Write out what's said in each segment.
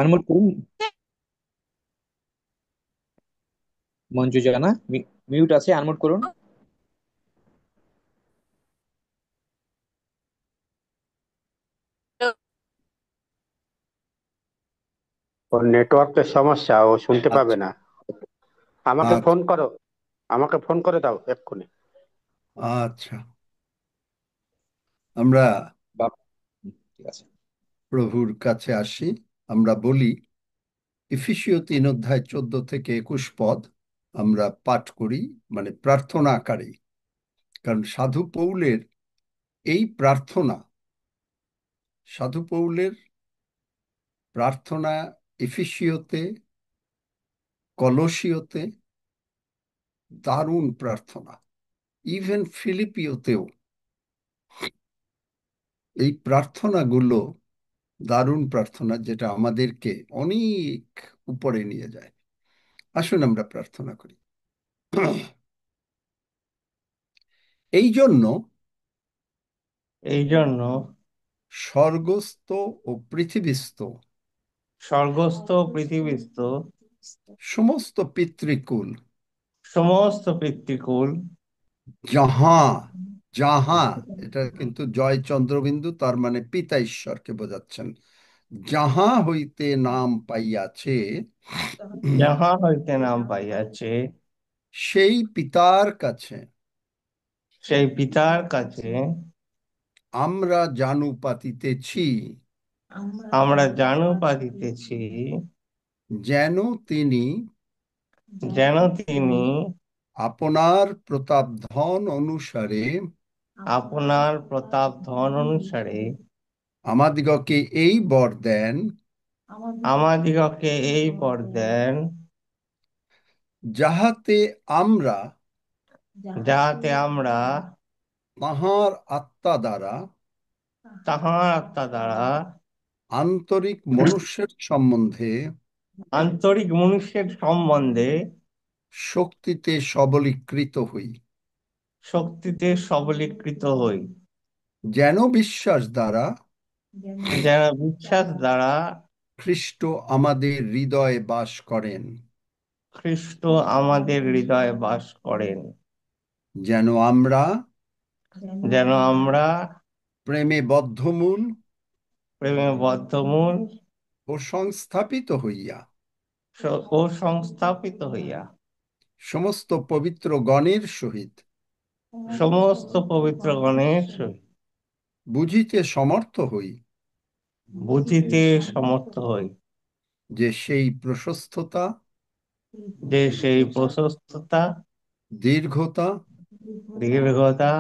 Unmute করুন। মঞ্জু জানা mute আছে, আনমিউট করুন। ওর নেটওয়ার্কের সমস্যা, ও শুনতে পাবে আচ্ছা। না। আমাকে আচ্ছা। ফোন করো, আমাকে ফোন করে দাও এক্ষুনি। আচ্ছা। আমরা বাপ, ঠিক আছে। প্রভুর কাছে আসি। আমরা বলি এফেসীয় 3 অধ্যায় 14 থেকে 21 পদ আমরা পাঠ করি, মানে প্রার্থনা আকারে। কারণ এই প্রার্থনা সাধু পৌলের প্রার্থনা এফেসীয়তে, কলসিওতে দারুণ প্রার্থনা। ইভেন ফিলিপিওতেও এই প্রার্থনাগুলো দারুণ প্রার্থনা, যেটা আমাদেরকে অনেক উপরে নিয়ে যায়। আসুন আমরা প্রার্থনা করি। এই জন্য এই জন্য স্বর্গস্থ ও পৃথিবীস্থ স্বর্গস্থ পৃথিবীস্থ সমস্ত পিতৃকুল, সমস্ত পিতৃকুল যাহা যাহা, এটা কিন্তু জয় চন্দ্রবিন্দু, তার মানে পিতা ঈশ্বরকে বোঝাচ্ছেন। যাহা হইতে নাম পাইয়াছে যাহা হইতে নাম পাইয়াছে, সেই পিতার কাছে সেই পিতার কাছে আমরা জানু পাতিতেছি, আমরা জানু পাইতেছি, যেন তিনি যেন তিনি আপনার প্রতাপ ধন অনুসারে আপনার প্রতাপ ধন অনুসারে আমাদিগকে এই বর দেন, আমাদিগকে এই বর দেন, যাহাতে আমরা যাহাতে আমরা তাঁহার আত্মা দ্বারা তাহার আত্মা দ্বারা আন্তরিক মনুষ্যের সম্বন্ধে আন্তরিক মনুষ্যের সম্বন্ধে শক্তিতে সবলীকৃত হই, শক্তিতে সবলীকৃত হই, যেন বিশ্বাস দ্বারা যেন বিশ্বাস দ্বারা খ্রিস্ট আমাদের হৃদয়ে বাস করেন, খ্রিস্ট আমাদের হৃদয়ে বাস করেন, যেন আমরা যেন আমরা প্রেমে বদ্ধমূল প্রেমে বদ্ধমূল ও সংস্থাপিত হইয়া ও সংস্থাপিত হইয়া সমস্ত পবিত্র গণের সহিত সমস্ত পবিত্র গণের সহিত বুঝিতে সমর্থ হই, বুঝিতে সমর্থ হই, যে সেই প্রশস্ততা, যে সেই প্রশস্ততা, দীর্ঘতা, দীর্ঘতা,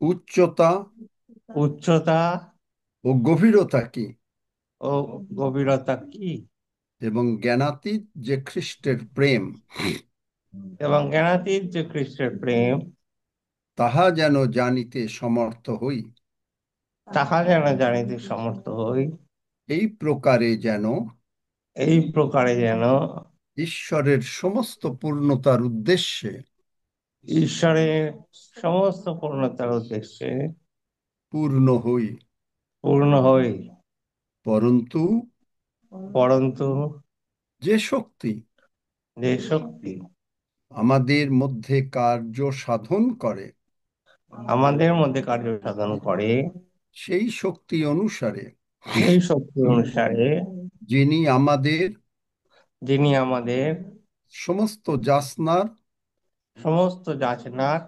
উচ্চতা উচ্চতা ও গভীরতা কি, ও গভীরতা কি, এবং জ্ঞানাতীত যে খ্রিস্টের প্রেম, এবং জ্ঞানাতীত যে খ্রিস্টের প্রেম, তাহা যেন জানিতে সমর্থ হই। তাহা যেন জানিতে সমর্থ হই। এই প্রকারে যেন এই প্রকারে যেন ঈশ্বরের সমস্ত পূর্ণতার উদ্দেশ্যে ঈশ্বরের সমস্ত পূর্ণতার উদ্দেশ্যে পূর্ণ হই। পূর্ণ হই। পরন্তু পরন্তু যে শক্তি যে শক্তি আমাদের মধ্যে কার্য সাধন করে, আমাদের মধ্যে কার্য সাধন করে, সেই শক্তি অনুসারে সেই শক্তি অনুসারে যিনি আমাদের যিনি আমাদের সমস্ত যাচনার সমস্ত যাচনার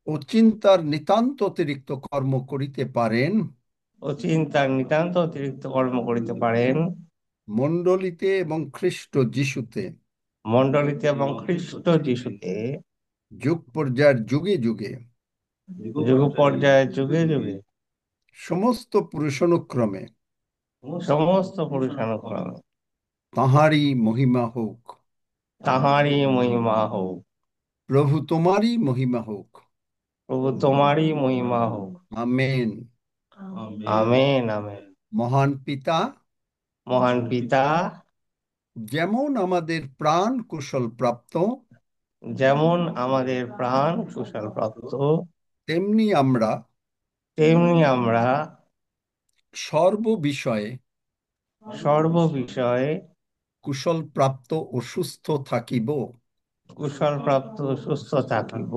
ও চিন্তার নিতান্ত অতিরিক্ত কর্ম করিতে পারেন, ও চিন্তার নিতান্ত অতিরিক্ত কর্ম করিতে পারেন, মণ্ডলীতে এবং খ্রিস্ট যিশুতে মণ্ডলীতে এবং খ্রিস্ট যিশুতে যুগ পর্যায়ের যুগে যুগে যুগ পর্যায়ে যুগে যুগে সমস্ত পুরুষানুক্রমে সমস্ত পুরুষানুক্রমে তাঁহারই মহিমা হোক। তাহারই মহিমা হোক। প্রভু তোমারই মহিমা হোক। প্রভু তোমারই মহিমা হোক। আমেন। Amen amen. মহান পিতা, মহান পিতা, যেমন আমাদের প্রাণ কুশল প্রাপ্ত, যেমন আমাদের প্রাণ কুশল প্রাপ্ত, তেমনি আমরা তেমনি আমরা সর্ব বিষয়ে সর্ব বিষয়ে কুশল প্রাপ্ত ও সুস্থ থাকিব। কুশল প্রাপ্ত সুস্থ থাকিব।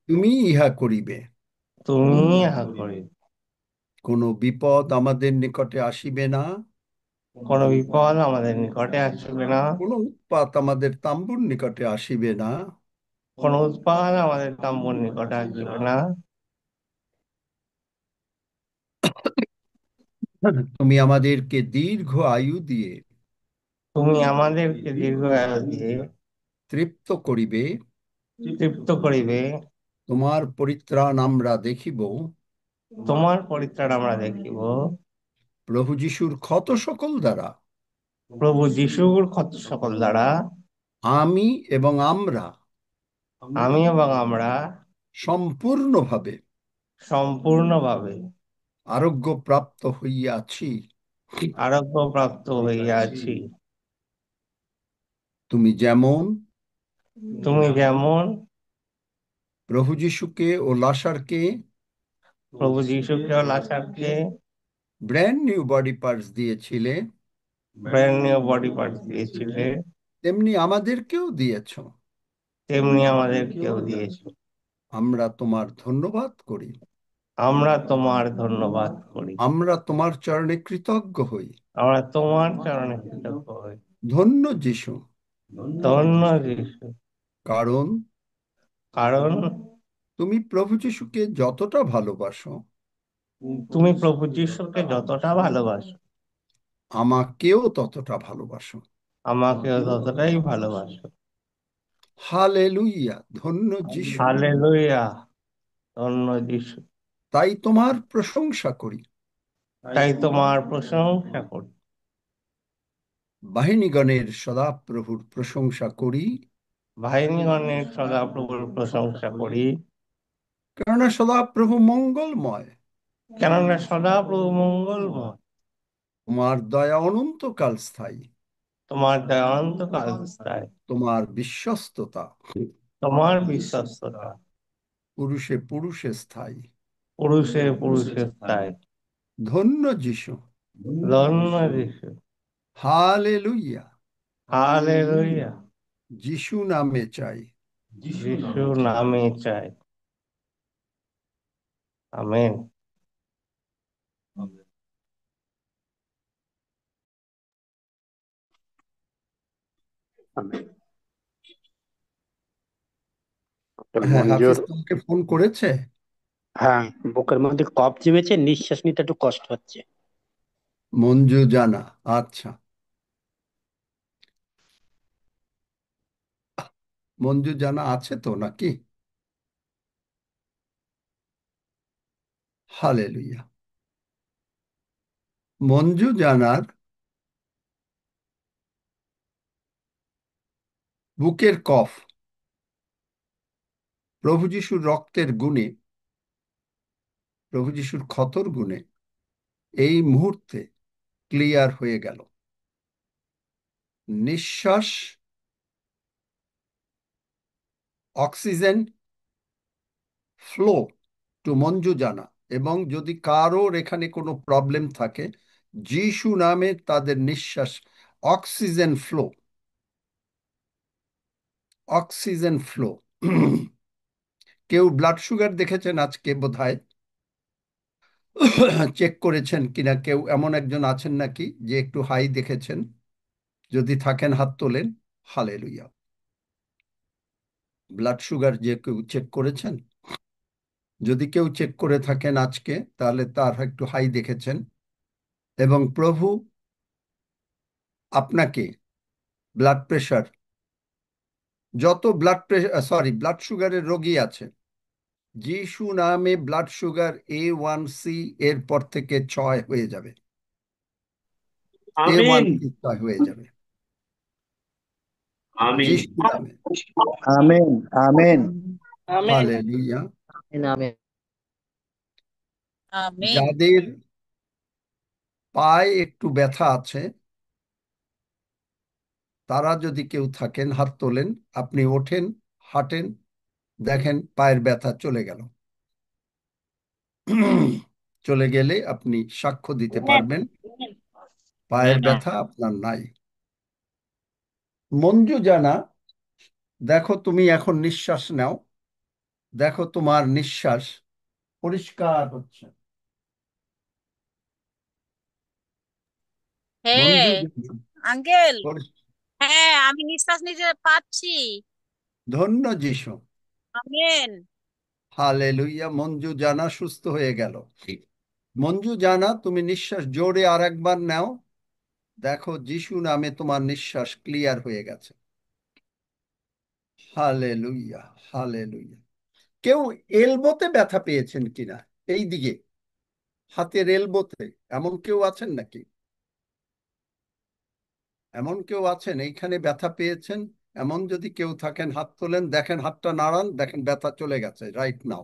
তুমি ইহা করিবে। তুমি ইহা করিবে। কোনো বিপদ আমাদের নিকটে আসিবে না। কোনো বিপদ আমাদের নিকটে আসবে না। কোনো উৎপাত আমাদের তাম্বুর নিকটে আসিবে না। কোনো উৎপাদ আমাদের তাম্বুর নিকটে আসবে না। তুমি আমাদেরকে দীর্ঘ আয়ু দিয়ে তুমি আমাদেরকে দীর্ঘায়ু দিয়ে তৃপ্ত করিবে। তৃপ্ত করিবে। তোমার পরিত্রাণ আমরা দেখিব। তোমার পরিত্রাণ আমরা দেখিব। প্রভু যিশুর ক্ষত সকল দ্বারা প্রভু যিশুর ক্ষত সকল দ্বারা আমি এবং আমরা আমি এবং আমরা সম্পূর্ণভাবে সম্পূর্ণভাবে আরোগ্য প্রাপ্ত হইয়াছি। আরোগ্য প্রাপ্ত হইয়াছি। তুমি যেমন তুমি যেমন প্রভু যিশুকে ও লাসারকে প্রভু যিশুকে ও লাচারকে ব্র্যান্ড নিউ বডি পার্টস দিয়েছিলে, ব্র্যান্ড নিউ বডি পার্ট দিয়েছিলে, তেমনি আমাদেরকেও দিয়েছ। তেমনি আমাদেরকেও দিয়েছো। আমরা তোমার ধন্যবাদ করি। আমরা তোমার ধন্যবাদ করি। আমরা তোমার চরণে কৃতজ্ঞ হই। আমরা তোমার চরণে কৃতজ্ঞ হই। ধন্য যিশু, ধন্য যিশু, কারণ কারণ তুমি প্রভু যিশুকে যতটা ভালোবাসো তুমি প্রভু যিশুকে যতটা ভালোবাসো আমাকেও ততটা ভালোবাসো। আমাকেও ততটাই ভালোবাসো। হালেলুইয়া, ধন্য যিশু। হালেলুয়া, ধন্য যিশু। তাই তোমার প্রশংসা করি। তাই তোমার প্রশংসা করি। বাহিনীগণের সদাপ্রভুর প্রশংসা করি। বাহিনীগণের সদাপ্রভুর প্রশংসা করি। কেননা সদাপ্রভু মঙ্গলময়। কেননা সদাপ্রভু মঙ্গলময়। তোমার দয়া অনন্তকাল স্থায়ী। তোমার দয়া অনন্তকাল স্থায়ী। তোমার বিশ্বস্ততা তোমার বিশ্বস্ততা পুরুষে পুরুষে স্থায়ী। পুরুষে পুরুষে স্থায়ী। ধন্য যিশু। ধন্য যিশু। হালেলুইয়া, হালেলুয়া, যিশু নামে চাই। যিশু নামে চাই। আমেন। হ্যাঁ, মঞ্জুর, হাফিজ তোমাকে ফোন করেছে? হ্যাঁ, বুকের মধ্যে কফ জমেছে, নিঃশ্বাস নিতে একটু কষ্ট হচ্ছে। মঞ্জু জানা, আচ্ছা। মঞ্জু জানা আছে তো নাকি? হালেলুইয়া। মঞ্জু জানার বুকের কফ প্রভু যিশুর রক্তের গুণে, প্রভু যিশুর ক্ষতর গুণে এই মুহূর্তে ক্লিয়ার হয়ে গেল। নিঃশ্বাস, অক্সিজেন ফ্লো টু মঞ্জু জানা। এবং যদি কারোর এখানে কোনো প্রবলেম থাকে, যিশু নামে তাদের নিঃশ্বাস, অক্সিজেন ফ্লো, অক্সিজেন ফ্লো। কেউ ব্লাড সুগার দেখেছেন আজকে বোধহয়, চেক করেছেন কিনা? কেউ এমন একজন আছেন নাকি যে একটু হাই দেখেছেন? যদি থাকেন হাত তোলেন। হালেলুইয়া। ব্লাড সুগার যে কেউ চেক করেছেন? যদি কেউ চেক করে থাকেন আজকে, তাহলে তার একটু হাই দেখেছেন। এবং প্রভু আপনাকে ব্লাড প্রেশার, যত ব্লাড প্রেশার, সরি, ব্লাড সুগারের রোগী আছে, যিশু নামে ব্লাড সুগার A1C এর পর থেকে 6 হয়ে যাবে। আমিন। A1C 6 হয়ে যাবে আমিন। যিশু নামে। Amen amen amen hallelujah. Amen amen amen. যাদের পায়ে একটু ব্যথা আছে, তারা যদি কেউ থাকেন হাত তোলেন। আপনি ওঠেন, হাঁটেন, দেখেন পায়ের ব্যথা চলে গেল। চলে গেলে আপনি সাক্ষ্য দিতে পারবেন পায়ের ব্যথা আপনার নাই। মঞ্জু জানা, দেখো তুমি এখন নিঃশ্বাস নাও, দেখো তোমার নিঃশ্বাস পরিষ্কার হচ্ছে। মঞ্জু হ্যাঁ জানা, আঙ্কেল, পরি- হ্যাঁ আমি নিঃশ্বাস নিতে পাচ্ছি। ধন্য যিশু। আমেন। হালেলুইয়া। মঞ্জু জানা সুস্থ হয়ে গেল। মঞ্জু জানা, তুমি নিঃশ্বাস জোরে আর একবার নাও, দেখো যিশু নামে তোমার নিঃশ্বাস ক্লিয়ার হয়ে গেছে। Hallelujah, hallelujah. কেউ এলবোতে ব্যথা পেয়েছেন কিনা? এই দিকে হাতের এলবোতে এমন কেউ আছেন নাকি? এমন কেউ আছেন এইখানে ব্যথা পেয়েছেন? এমন যদি কেউ থাকেন হাত তোলেন, দেখেন হাতটা নাড়ান, দেখেন ব্যথা চলে গেছে রাইট নাও।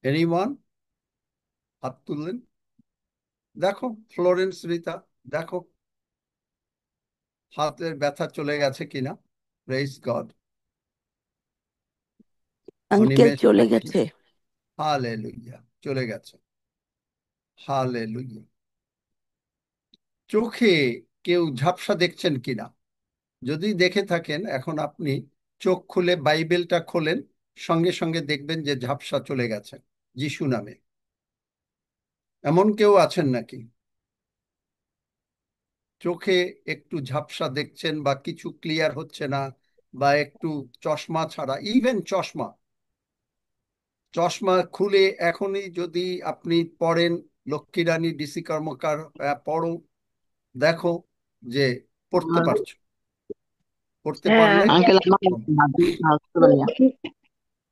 এনিওয়ান? হাত তুললেন, দেখো ফ্লোরেন্স রিতা, দেখো হাতের ব্যথা চলে গেছে কিনা। Praise god. আঙ্কেল অনিমেষ চলে সাক্ষী। গেছে। হালেলুইয়া, চলে গেছে। হালেলুইয়া। চোখে কেউ ঝাপসা দেখছেন কিনা? যদি দেখে থাকেন এখন আপনি চোখ খুলে বাইবেলটা খোলেন, সঙ্গে সঙ্গে দেখবেন যে ঝাপসা চলে গেছে যিশু নামে। এমন কেউ আছেন নাকি চোখে একটু ঝাপসা দেখছেন বা কিছু ক্লিয়ার হচ্ছে না, বা একটু চশমা ছাড়া, ইভেন চশমা চশমা খুলে এখনই যদি আপনি পড়েন, লক্ষ্মীরানী ডিসি কর্মকার পড়ো, দেখো যে পড়তে পারছো। পড়তে হ্যাঁ পারলে আঙ্কেল, আমার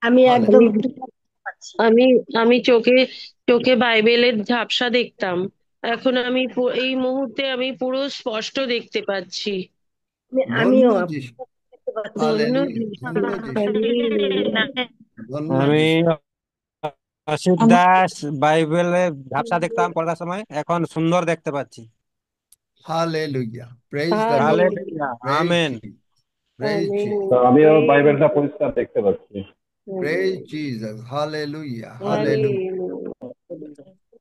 আমি একদম হালেলুইয়া। আমি আমি চোখে চোখে বাইবেলের ঝাপসা দেখতাম। এখন আমি এই মুহূর্তে আমি পুরো স্পষ্ট দেখতে পাচ্ছি। ধন্য আমিও যিশু। দেখতে পাচ্ছি। ধন্য হালেলুইয়া, যিশু। ধন্য যিশু, ধন্য আমি যিশু। অসিত দাস বাইবেলে ঝাপসা দেখতাম পড়ার সময়, এখন সুন্দর দেখতে পাচ্ছি। Hallelujah, praise the Lord, hallelujah, praise amen. জি, প্রেজ জি, তো আমিও বাইবেলটা পরিষ্কার দেখতে পাচ্ছি। Praise Jesus. Hallelujah, hallelujah.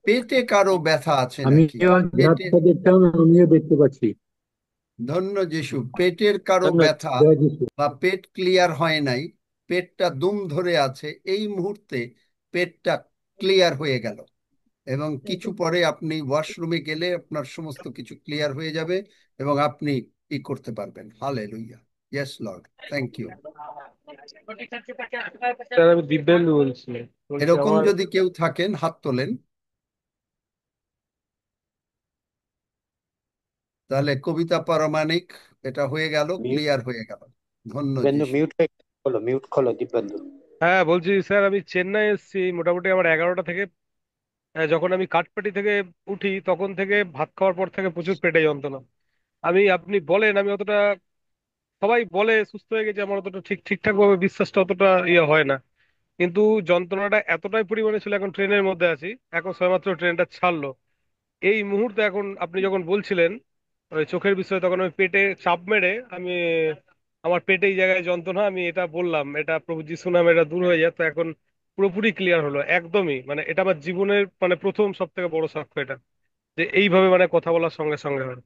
পেটে কারো ব্যথা আছে নাকি? আমিও পেটে, ঝাপসা দেখতাম, আমিও দেখতে পাচ্ছি। ধন্য যিশু, পেটের কারো ধন্যবাদ। ব্যথা জয় যিশু। বা পেট ক্লিয়ার হয় নাই, পেটটা দুম ধরে আছে, এই মুহূর্তে পেটটা ক্লিয়ার হয়ে গেল, এবং কিছু পরে আপনি ওয়াশরুমে গেলে আপনার সমস্ত কিছু ক্লিয়ার হয়ে যাবে এবং আপনি ই করতে পারবেন। Hallelujah, yes lord, thank you. Sir আমি দিব্যেন্দু বলছি। এরকম আমার যদি কেউ থাকেন হাত তোলেন, তাহলে কবিতা পারমাণিক, এটা হয়ে গেল, মিউট, ক্লিয়ার হয়ে গেল। ধন্য দিব্যেন্দু যিশু। মিউট খোলো, মিউট খোলো দিব্যেন্দু। হ্যাঁ বলছি স্যার, আমি চেন্নাই এসেছি মোটামুটি আমার 11টা থেকে। যখন আমি কাঠপেটি থেকে উঠি তখন থেকে ভাত খাওয়ার পর থেকে প্রচুর পেটে যন্ত্রণা। আপনি বলেন, আমি অতটা, সবাই বলে সুস্থ হয়ে গেছে, আমার অতটা ঠিকঠাক ভাবে বিশ্বাসটা অতটা হয় না। কিন্তু যন্ত্রণাটা এতটাই পরিমাণে ছিল, এখন ট্রেনের মধ্যে আছি, এখন সবেমাত্র ট্রেনটা ছাড়লো এই মুহূর্তে। এখন আপনি যখন বলছিলেন ওই চোখের বিষয়ে, তখন আমি পেটে চাপ মেরে আমার পেটে এই জায়গায় যন্ত্রণা, আমি এটা বললাম, এটা প্রভু যিশু নামে এটা দূর হয়ে যায়। তো এখন পুরোপুরি ক্লিয়ার হলো একদমই, মানে এটা আমার জীবনের মানে প্রথম সব থেকে বড় সাক্ষ্য এটা, যে এইভাবে মানে কথা বলার সঙ্গে সঙ্গে হয়।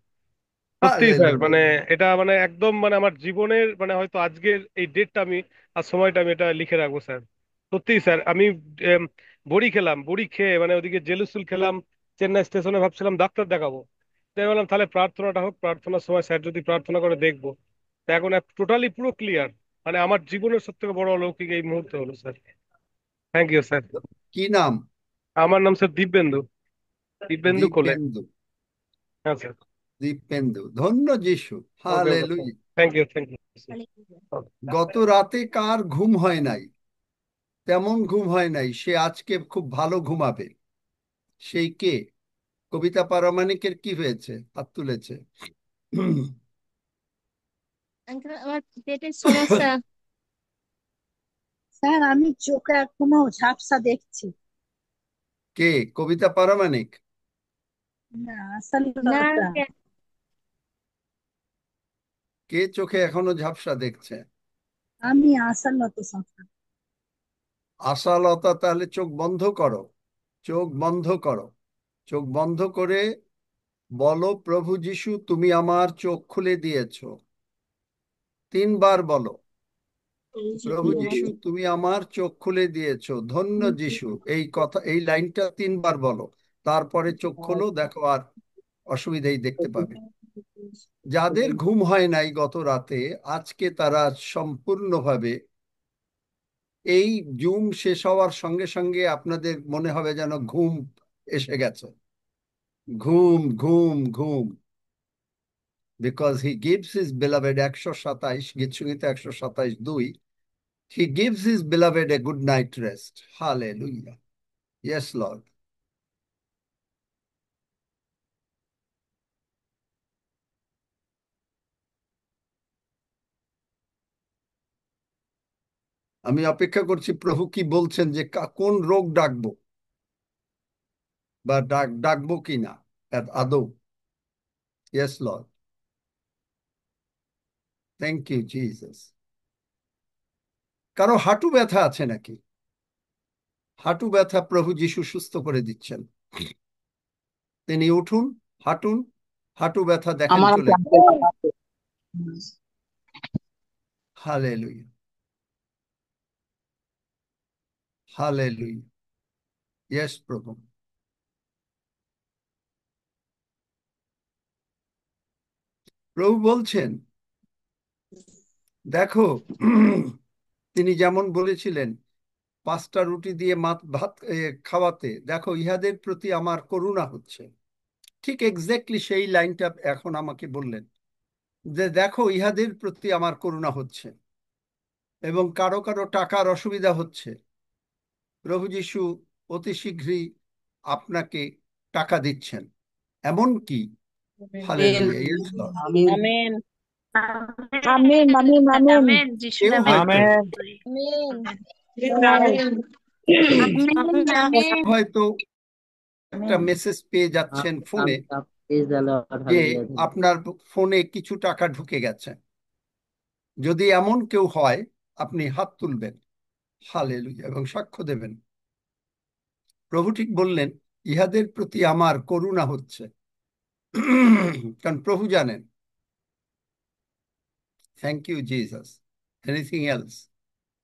সত্যিই স্যার, হালেলুইয়া। মানে এটা মানে একদম মানে আমার জীবনের মানে হয়তো আজকের এই ডেটটা আমি আর সময়টা আমি এটা লিখে রাখবো স্যার। সত্যিই স্যার, আমি এম, বড়ি খেলাম, বড়ি খেয়ে মানে ওদিকে জেলুসুল খেলাম, চেন্নাই স্টেশনে ভাবছিলাম ডাক্তার দেখাবো। তাই বললাম তাহলে প্রার্থনাটা হোক, প্রার্থনার সময় স্যার যদি প্রার্থনা করে দেখবো। তা এখন টোটালি পুরো ক্লিয়ার, মানে আমার জীবনের সব থেকে বড় অলৌকিক এই মুহূর্তে হলো স্যার। Thank you sir. কি নাম? আমার নাম স্যার দিব্যেন্দু, দিব্যেন্দু কোলে। দীপেন্দু। হ্যাঁ স্যার। দীপেন্দু, ধন্য Jishu. Okay okay sir, hallelujah. Thank you thank you. গত রাতে কার ঘুম হয় নাই? তেমন ঘুম হয় নাই, সে আজকে খুব ভালো ঘুমাবে। সেই কে? কবিতা পারমাণিকের কি হয়েছে? হাত তুলেছে। আঙ্কেল আমার পেটের সমস্যা। স্যার আমি চোখে এখনো ঝাপসা দেখছি। কে? কবিতা পারমাণিক? না না আশালতা। আঙ্কেল, কে চোখে এখনো ঝাপসা দেখছে? আমি আশালতা সরকার। আশালতা, তাহলে চোখ বন্ধ করো, চোখ বন্ধ করো, চোখ বন্ধ করে বলো, প্রভু যিশু তুমি আমার চোখ খুলে দিয়েছো। 3 বার বলো, প্রভু যিশু তুমি আমার চোখ খুলে দিয়েছো, ধন্য যিশু। এই কথা, এই লাইনটা 3 বার বলো, তারপরে চোখ খোলো, দেখো আর অসুবিধাই দেখতে পাবে। যাদের ঘুম হয় নাই গত রাতে, আজকে তারা সম্পূর্ণভাবে এই জুম শেষ হওয়ার সঙ্গে সঙ্গে আপনাদের মনে হবে যেন ঘুম এসে গেছে। ঘুম ঘুম ঘুম। Because he gives his beloved, 127 গীতসংহিতা 127:2, he gives his beloved a good night rest. Hallelujah. Yes, Lord. আমি অপেক্ষা করছি প্রভু কি বলছেন, যে কোন রোগ ডাকবো বা ডাকবো কি না আদৌ। Yes, Lord. Thank you, Jesus. কারো হাঁটু ব্যথা আছে নাকি? হাঁটু ব্যথা প্রভু যিশু সুস্থ করে দিচ্ছেন। তিনি উঠুন, হাঁটুন, হাঁটু ব্যথা দেখেন আমার চলে গেল। Hallelujah, hallelujah. ইয়েস প্রভু। প্রভু বলছেন, দেখো, তিনি যেমন বলেছিলেন 5টা রুটি দিয়ে ভাত খাওয়াতে, দেখো ইহাদের প্রতি আমার করুণা হচ্ছে। ঠিক এক্স্যাক্টলি সেই লাইনটা এখন আমাকে বললেন, যে দেখো ইহাদের প্রতি আমার করুণা হচ্ছে। এবং কারো কারো টাকার অসুবিধা হচ্ছে, প্রভু যিশু অতি শীঘ্রই আপনাকে টাকা দিচ্ছেন। এমন কি, হালেলুয়া, ইয়েস লর্ড। আমেন। আমিন আমিন আমিন আমেন। যিশু কেউ নামে হয়তো আমেন। আমেন। হয়তো একটা মেসেজ পেয়ে যাচ্ছেন ফোনে, যে আপনার ফোনে কিছু টাকা ঢুকে গেছে। যদি এমন কেউ হয়, আপনি হাত তুলবেন, হালেলুয়া, এবং সাক্ষ্য দেবেন। প্রভু ঠিক বললেন, ইহাদের প্রতি আমার করুণা হচ্ছে। কারণ প্রভু জানেন। Thank you Jesus. Anything else?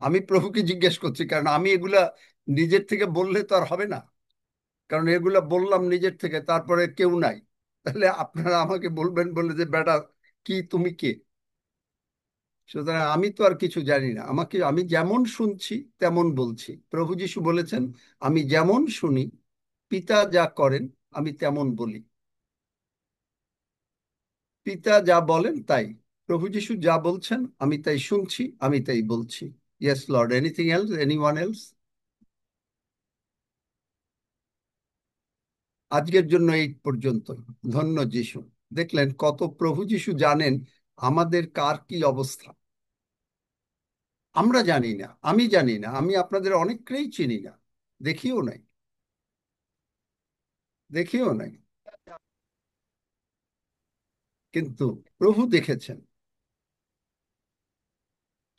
আমি প্রভুকে জিজ্ঞেস করছি, কারণ আমি এগুলা নিজের থেকে বললে তো আর হবে না। কারণ এগুলা বললাম নিজের থেকে, তারপরে কেউ নাই, তাহলে আপনারা আমাকে বলবেন বলে যে বেটা কি, তুমি কে? সুতরাং আমি তো আর কিছু জানি না। আমি যেমন শুনছি তেমন বলছি। প্রভু যিশু বলেছেন, আমি যেমন শুনি, পিতা যা করেন আমি তেমন বলি। পিতা যা বলেন তাই। প্রভু যিশু যা বলছেন আমি তাই শুনছি, আমি তাই বলছি। Yes Lord. Anything else? Anyone else? আজকের জন্য এই পর্যন্ত। ধন্য যিশু। দেখলেন কত প্রভু যিশু জানেন আমাদের কার কি অবস্থা। আমরা জানি না, আমি জানি না, আমি আপনাদের অনেককেই চিনি না, দেখিও নাই, দেখিও নাই, কিন্তু প্রভু দেখেছেন।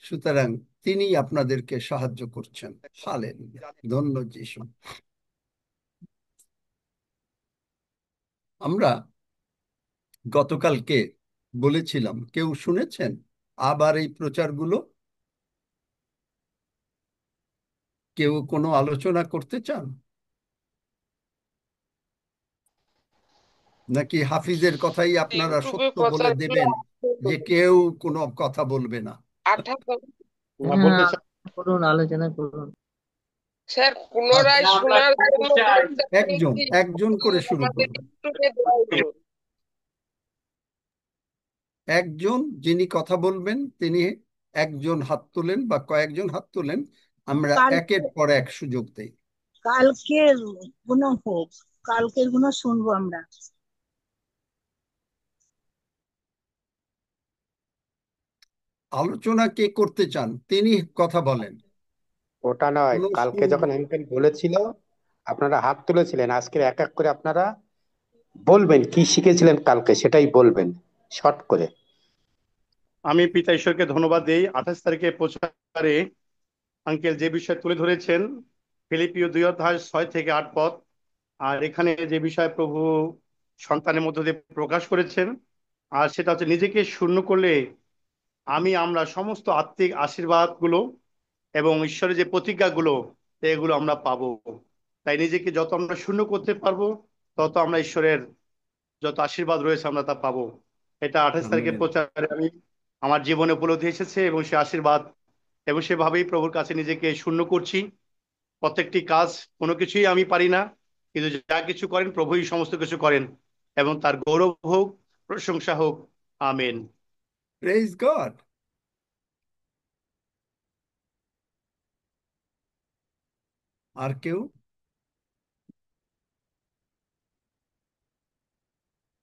সুতরাং তিনি আপনাদেরকে সাহায্য করছেন। হালেলুয়া, ধন্য যিশু। আমরা গতকালকে বলেছিলাম, কেউ শুনেছেন আবার এই প্রচারগুলো? কেউ কোনো আলোচনা করতে চান, নাকি হাফিজের কথাই আপনারা ইউটিউবে সত্য বলে প্রচারগুলো দেবেন, যে কেউ কোনো কথা বলবে না? করুন, আলোচনা করুন স্যার। পুনরায় শোনার জন্য একজন একজন করে শুরু আমাদের করুন। ইউটিউবে দেওয়া হলো। একজন যিনি কথা বলবেন, তিনি একজন হাত তোলেন বা কয়েকজন হাত তোলেন, আমরা একের পর এক সুযোগ দেই। কালকের গুণ হোক, কালকের গুণ শুনবো আমরা। আলোচনা কে করতে চান তিনি কথা বলেন। ওটা নয়, কালকে যখন আঙ্কেল বলেছিল আপনারা হাত তুলেছিলেন, আজকে এক এক করে আপনারা বলবেন কি শিখেছিলেন কালকে, সেটাই বলবেন শর্ট করে। আমি পিতা ঈশ্বরকে ধন্যবাদ দিই। 28 তারিখে প্রচারে আঙ্কেল যে বিষয় তুলে ধরেছেন, ফিলিপিও 2 অধ্যায় 6 থেকে 8 পদ, আর এখানে যে বিষয় প্রভু সন্তানের মধ্য দিয়ে প্রকাশ করেছেন। আর সেটা হচ্ছে নিজেকে শূন্য করলে আমরা সমস্ত আত্মিক আশীর্বাদ গুলো এবং ঈশ্বরের যে প্রতিজ্ঞাগুলো এগুলো আমরা পাবো। তাই নিজেকে যত আমরা শূন্য করতে পারবো তত আমরা ঈশ্বরের যত আশীর্বাদ রয়েছে আমরা তা পাবো। এটা 28 তারিখের আমেন। প্রচারে আমি আমার জীবনে উপলব্ধি এসেছে এবং সে আশীর্বাদ এবং সেভাবেই প্রভুর কাছে নিজেকে শূন্য করছি। প্রত্যেকটি কাজ কোনো কিছুই আমি পারি না, কিন্তু যা কিছু করেন প্রভুই সমস্ত কিছু করেন এবং তার গৌরব হোক, প্রশংসা হোক। আমেন। Praise god. আর কেউ?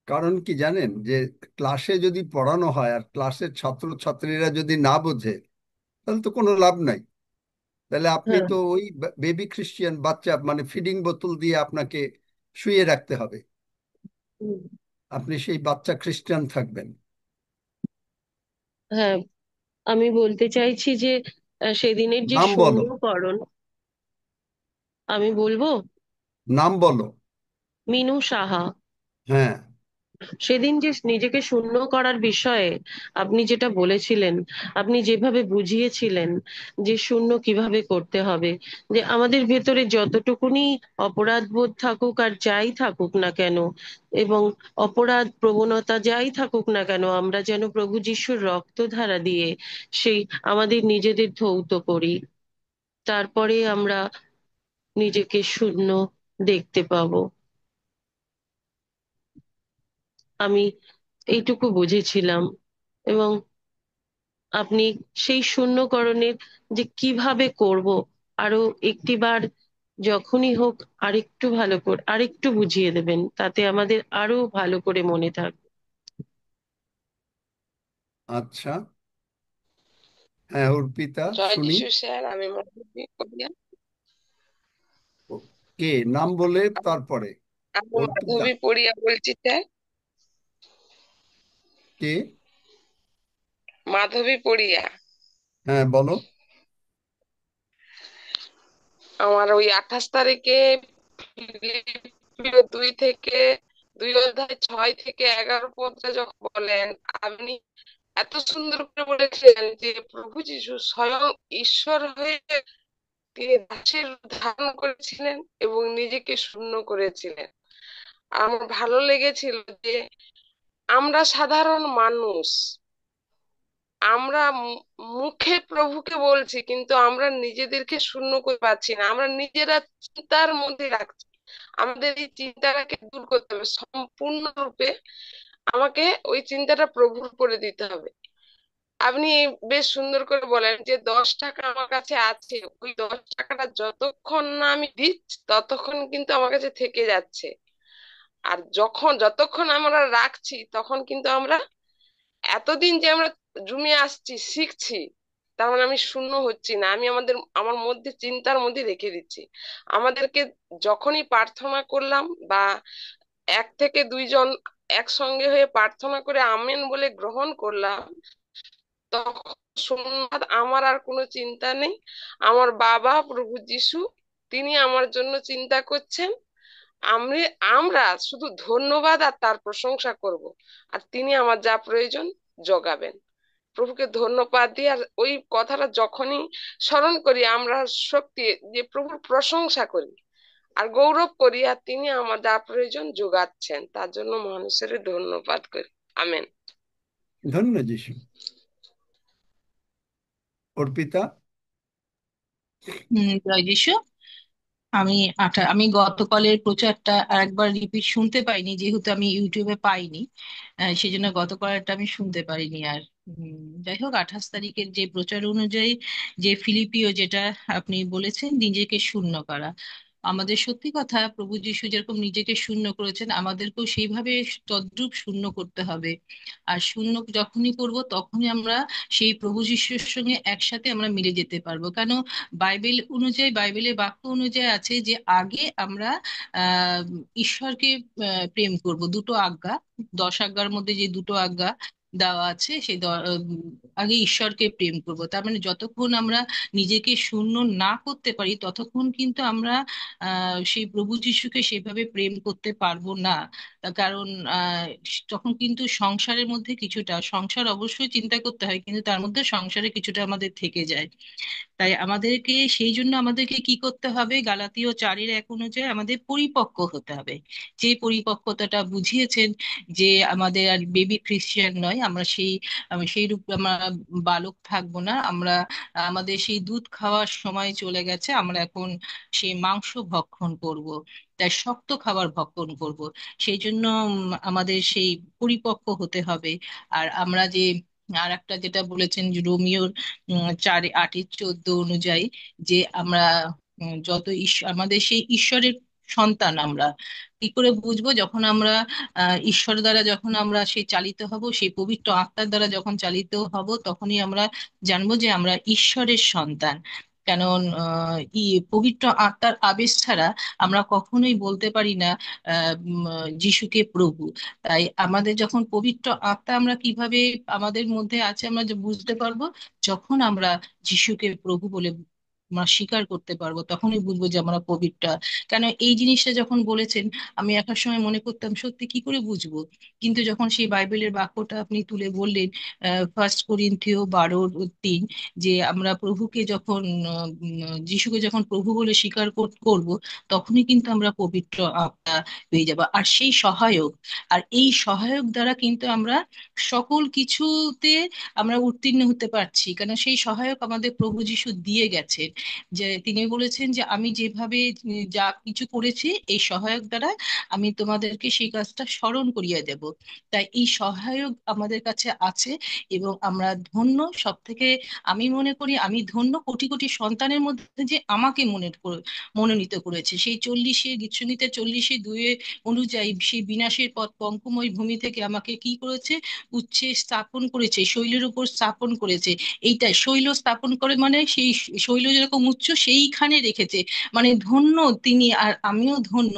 কারণ কি জানেন, যে ক্লাসে যদি পড়ানো হয় আর ক্লাসের ছাত্রছাত্রীরা যদি না বোঝে তাহলে তো কোনো লাভ নাই। তাহলে আপনি হ্যাঁ। তো ওই বেবি খ্রিস্টিয়ান বাচ্চা, মানে ফিডিং বোতল দিয়ে আপনাকে শুইয়ে রাখতে হবে, হুম। আপনি সেই বাচ্চা খ্রিস্টান থাকবেন। হ্যাঁ, আমি বলতে চাইছি যে সেদিনের যে নাম বলো, শূন্যকরণ, আমি বলবো নাম বলো। মিনু সাহা। হ্যাঁ, সেদিন যে নিজেকে শূন্য করার বিষয়ে আপনি যেটা বলেছিলেন, আপনি যেভাবে বুঝিয়েছিলেন যে শূন্য কিভাবে করতে হবে, যে আমাদের ভেতরে যতটুকুনি অপরাধ বোধ থাকুক আর যাই থাকুক না কেন, এবং অপরাধ প্রবণতা যাই থাকুক না কেন, আমরা যেন প্রভু যিশুর রক্তধারা দিয়ে সেই আমাদের নিজেদের ধৌত করি, তারপরে আমরা নিজেকে শূন্য দেখতে পাবো। আমি এইটুকু বুঝেছিলাম। এবং আপনি সেই শূন্যকরণের যে কিভাবে করব আরো একটিবার যখনই হোক আরেকটু ভালো করে আরেকটু বুঝিয়ে দেবেন, তাতে আমাদের আরো ভালো করে মনে থাকবে। আচ্ছা। হ্যাঁ, অর্পিতা জয় শুনি। যিশু স্যার, আমি মাধবী পড়িয়া। কে নাম বলে তারপরে? আমি অর্পিতা মাধবী পড়িয়া বলছি স্যার। কে? মাধবী পড়িয়া। হ্যাঁ, বলো। আমার ওই 28 তারিখে ফিলিপিও 2 থেকে 2 অধ্যায় 6 থেকে 11 পর্যন্ত যখন বলেন, আপনি এত সুন্দর করে বলেছিলেন যে প্রভু যিশু স্বয়ং ঈশ্বর হয়ে তিনি দাসের রূপ ধারণ করেছিলেন এবং নিজেকে শূন্য করেছিলেন। আমার ভালো লেগেছিল যে আমরা সাধারণ মানুষ, আমরা মুখে প্রভুকে বলছি কিন্তু আমরা নিজেদেরকে শূন্য করে পাচ্ছি না, আমরা নিজেরা চিন্তার মধ্যে রাখছি। আমাদের এই চিন্তাটাকে দূর করতে হবে সম্পূর্ণরূপে। আমাকে ওই চিন্তাটা প্রভুর করে দিতে হবে। আপনি বেশ সুন্দর করে বলেন যে 10 টাকা আমার কাছে আছে, ওই 10 টাকাটা যতক্ষণ না আমি দিচ্ছি ততক্ষণ কিন্তু আমার কাছে থেকে যাচ্ছে। আর যতক্ষণ আমরা রাখছি তখন কিন্তু আমরা এতদিন যে আমরা জমিয়ে আসছি শিখছি, তার মানে আমি শূন্য হচ্ছি না, আমি আমার মধ্যে চিন্তার মধ্যে রেখে দিচ্ছি। আমাদেরকে যখনই প্রার্থনা করলাম বা 1 থেকে 2 জন একসঙ্গে হয়ে প্রার্থনা করে আমেন বলে গ্রহণ করলাম, তখন শূন্যতা, আমার আর কোনো চিন্তা নেই। আমার বাবা প্রভু যিশু তিনি আমার জন্য চিন্তা করছেন। আমি আমরা শুধু ধন্যবাদ আর তার প্রশংসা করব, আর তিনি আমার যা প্রয়োজন জোগাবেন। প্রভুকে ধন্যবাদ দিই, আর ওই কথাটা যখনই স্মরণ করি আমরা শক্তি যে প্রভুর প্রশংসা করি আর গৌরব করি, আর তিনি আমার যা প্রয়োজন যোগাচ্ছেন, তার জন্য মানুষের ধন্যবাদ করি। আমেন। ধন্য যিশু। অর্পিতা। জয় যিশু। আমি গতকালের প্রচারটা আরেকবার রিপিট শুনতে পাইনি, যেহেতু আমি ইউটিউবে পাইনি। সেজন্য গতকালটা আমি শুনতে পারিনি। আর যাই হোক, 28 তারিখের যে প্রচার অনুযায়ী যে ফিলিপিও যেটা আপনি বলেছেন, নিজেকে শূন্য করা, আমাদের সত্যি কথা, প্রভু যিশু যেরকম নিজেকে শূন্য করেছেন আমাদেরকেও সেইভাবে তদ্রূপ শূন্য করতে হবে। আর শূন্য যখনই করব তখনই আমরা সেই প্রভু যিশুর সঙ্গে একসাথে আমরা মিলে যেতে পারবো। কেন, বাইবেলের বাক্য অনুযায়ী আছে যে আগে আমরা ঈশ্বরকে প্রেম করব। দুটো আজ্ঞা, 10 আজ্ঞার মধ্যে যে দুটো আজ্ঞা, দেওয়া আছে সেই আগে ঈশ্বরকে প্রেম করব। তার মানে যতক্ষণ আমরা নিজেকে শূন্য না করতে পারি ততক্ষণ কিন্তু আমরা সেই প্রভু যিশুকে সেভাবে প্রেম করতে পারবো না। তার কারণ তখন কিন্তু সংসারের মধ্যে কিছুটা, সংসার অবশ্যই চিন্তা করতে হয় কিন্তু তার মধ্যে সংসারে কিছুটা আমাদের থেকে যায়। তাই আমাদেরকে সেই জন্য আমাদেরকে কি করতে হবে, গালাতীয় 4:1 অনুযায়ী আমাদের পরিপক্ক হতে হবে। যে পরিপক্কতাটা বুঝিয়েছেন যে আমাদের আর বেবি খ্রিস্টিয়ান নয়, আমরা সেই রূপ আমরা বালক থাকবো না, আমরা আমাদের সেই দুধ খাওয়ার সময় চলে গেছে, আমরা এখন সেই মাংস ভক্ষণ করব। তাই শক্ত খাবার ভক্ষণ করব। সেই জন্য আমাদের সেই পরিপক্ক হতে হবে। আর আমরা যে আর একটা যেটা বলেছেন যে রোমিওর 4:8-14 অনুযায়ী যে আমরা যত আমাদের সেই ঈশ্বরের সন্তান আমরা কি করে বুঝবো, যখন আমরা ঈশ্বর দ্বারা যখন আমরা সেই চালিত হব, সেই পবিত্র আত্মার দ্বারা যখন চালিত হব তখনই আমরা জানবো যে আমরা ঈশ্বরের সন্তান। কারণ পবিত্র আত্মার আবেশ ছাড়া আমরা কখনোই বলতে পারি না যিশুকে প্রভু। তাই আমাদের যখন পবিত্র আত্মা আমরা কিভাবে আমাদের মধ্যে আছে আমরা যে বুঝতে পারবো, যখন আমরা যিশুকে প্রভু বলে আমরা স্বীকার করতে পারবো তখনই বুঝবো যে আমরা পবিত্র। কেন এই জিনিসটা যখন বলেছেন আমি একটা সময় মনে করতাম সত্যি কি করে বুঝবো, কিন্তু যখন সেই বাইবেলের বাক্যটা আপনি তুলে বললেন 1 কোরিন্থীয় 12:3, যে আমরা প্রভুকে যখন যিশুকে যখন প্রভু বলে স্বীকার করব তখনই কিন্তু আমরা পবিত্র আত্মা পেয়ে যাবো। আর সেই সহায়ক, আর এই সহায়ক দ্বারা কিন্তু আমরা সকল কিছুতে আমরা উত্তীর্ণ হতে পারছি, কারণ সেই সহায়ক আমাদের প্রভু যিশু দিয়ে গেছেন। যে তিনি বলেছেন যে আমি যেভাবে যা কিছু করেছি এই সহায়ক দ্বারা আমি তোমাদেরকে সেই কাজটা স্মরণ করিয়ে দেব। তাই এই সহায়ক আমাদের কাছে আছে এবং আমরা ধন্য সব থেকে। আমি মনে করি আমি ধন্য কোটি কোটি সন্তানের মধ্যে যে আমাকে মনোনীত করেছে। সেই 40 গীতসংগীতের 40:2 অনুযায়ী সেই বিনাশের পথ পঙ্কময় ভূমি থেকে আমাকে কি করেছে, উচ্চে স্থাপন করেছে, শৈলের উপর স্থাপন করেছে। এইটাই শৈল স্থাপন করে মানে সেই শৈল যেরকম উচ্চ সেইখানে রেখেছে। মানে ধন্য তিনি, আর আমিও ধন্য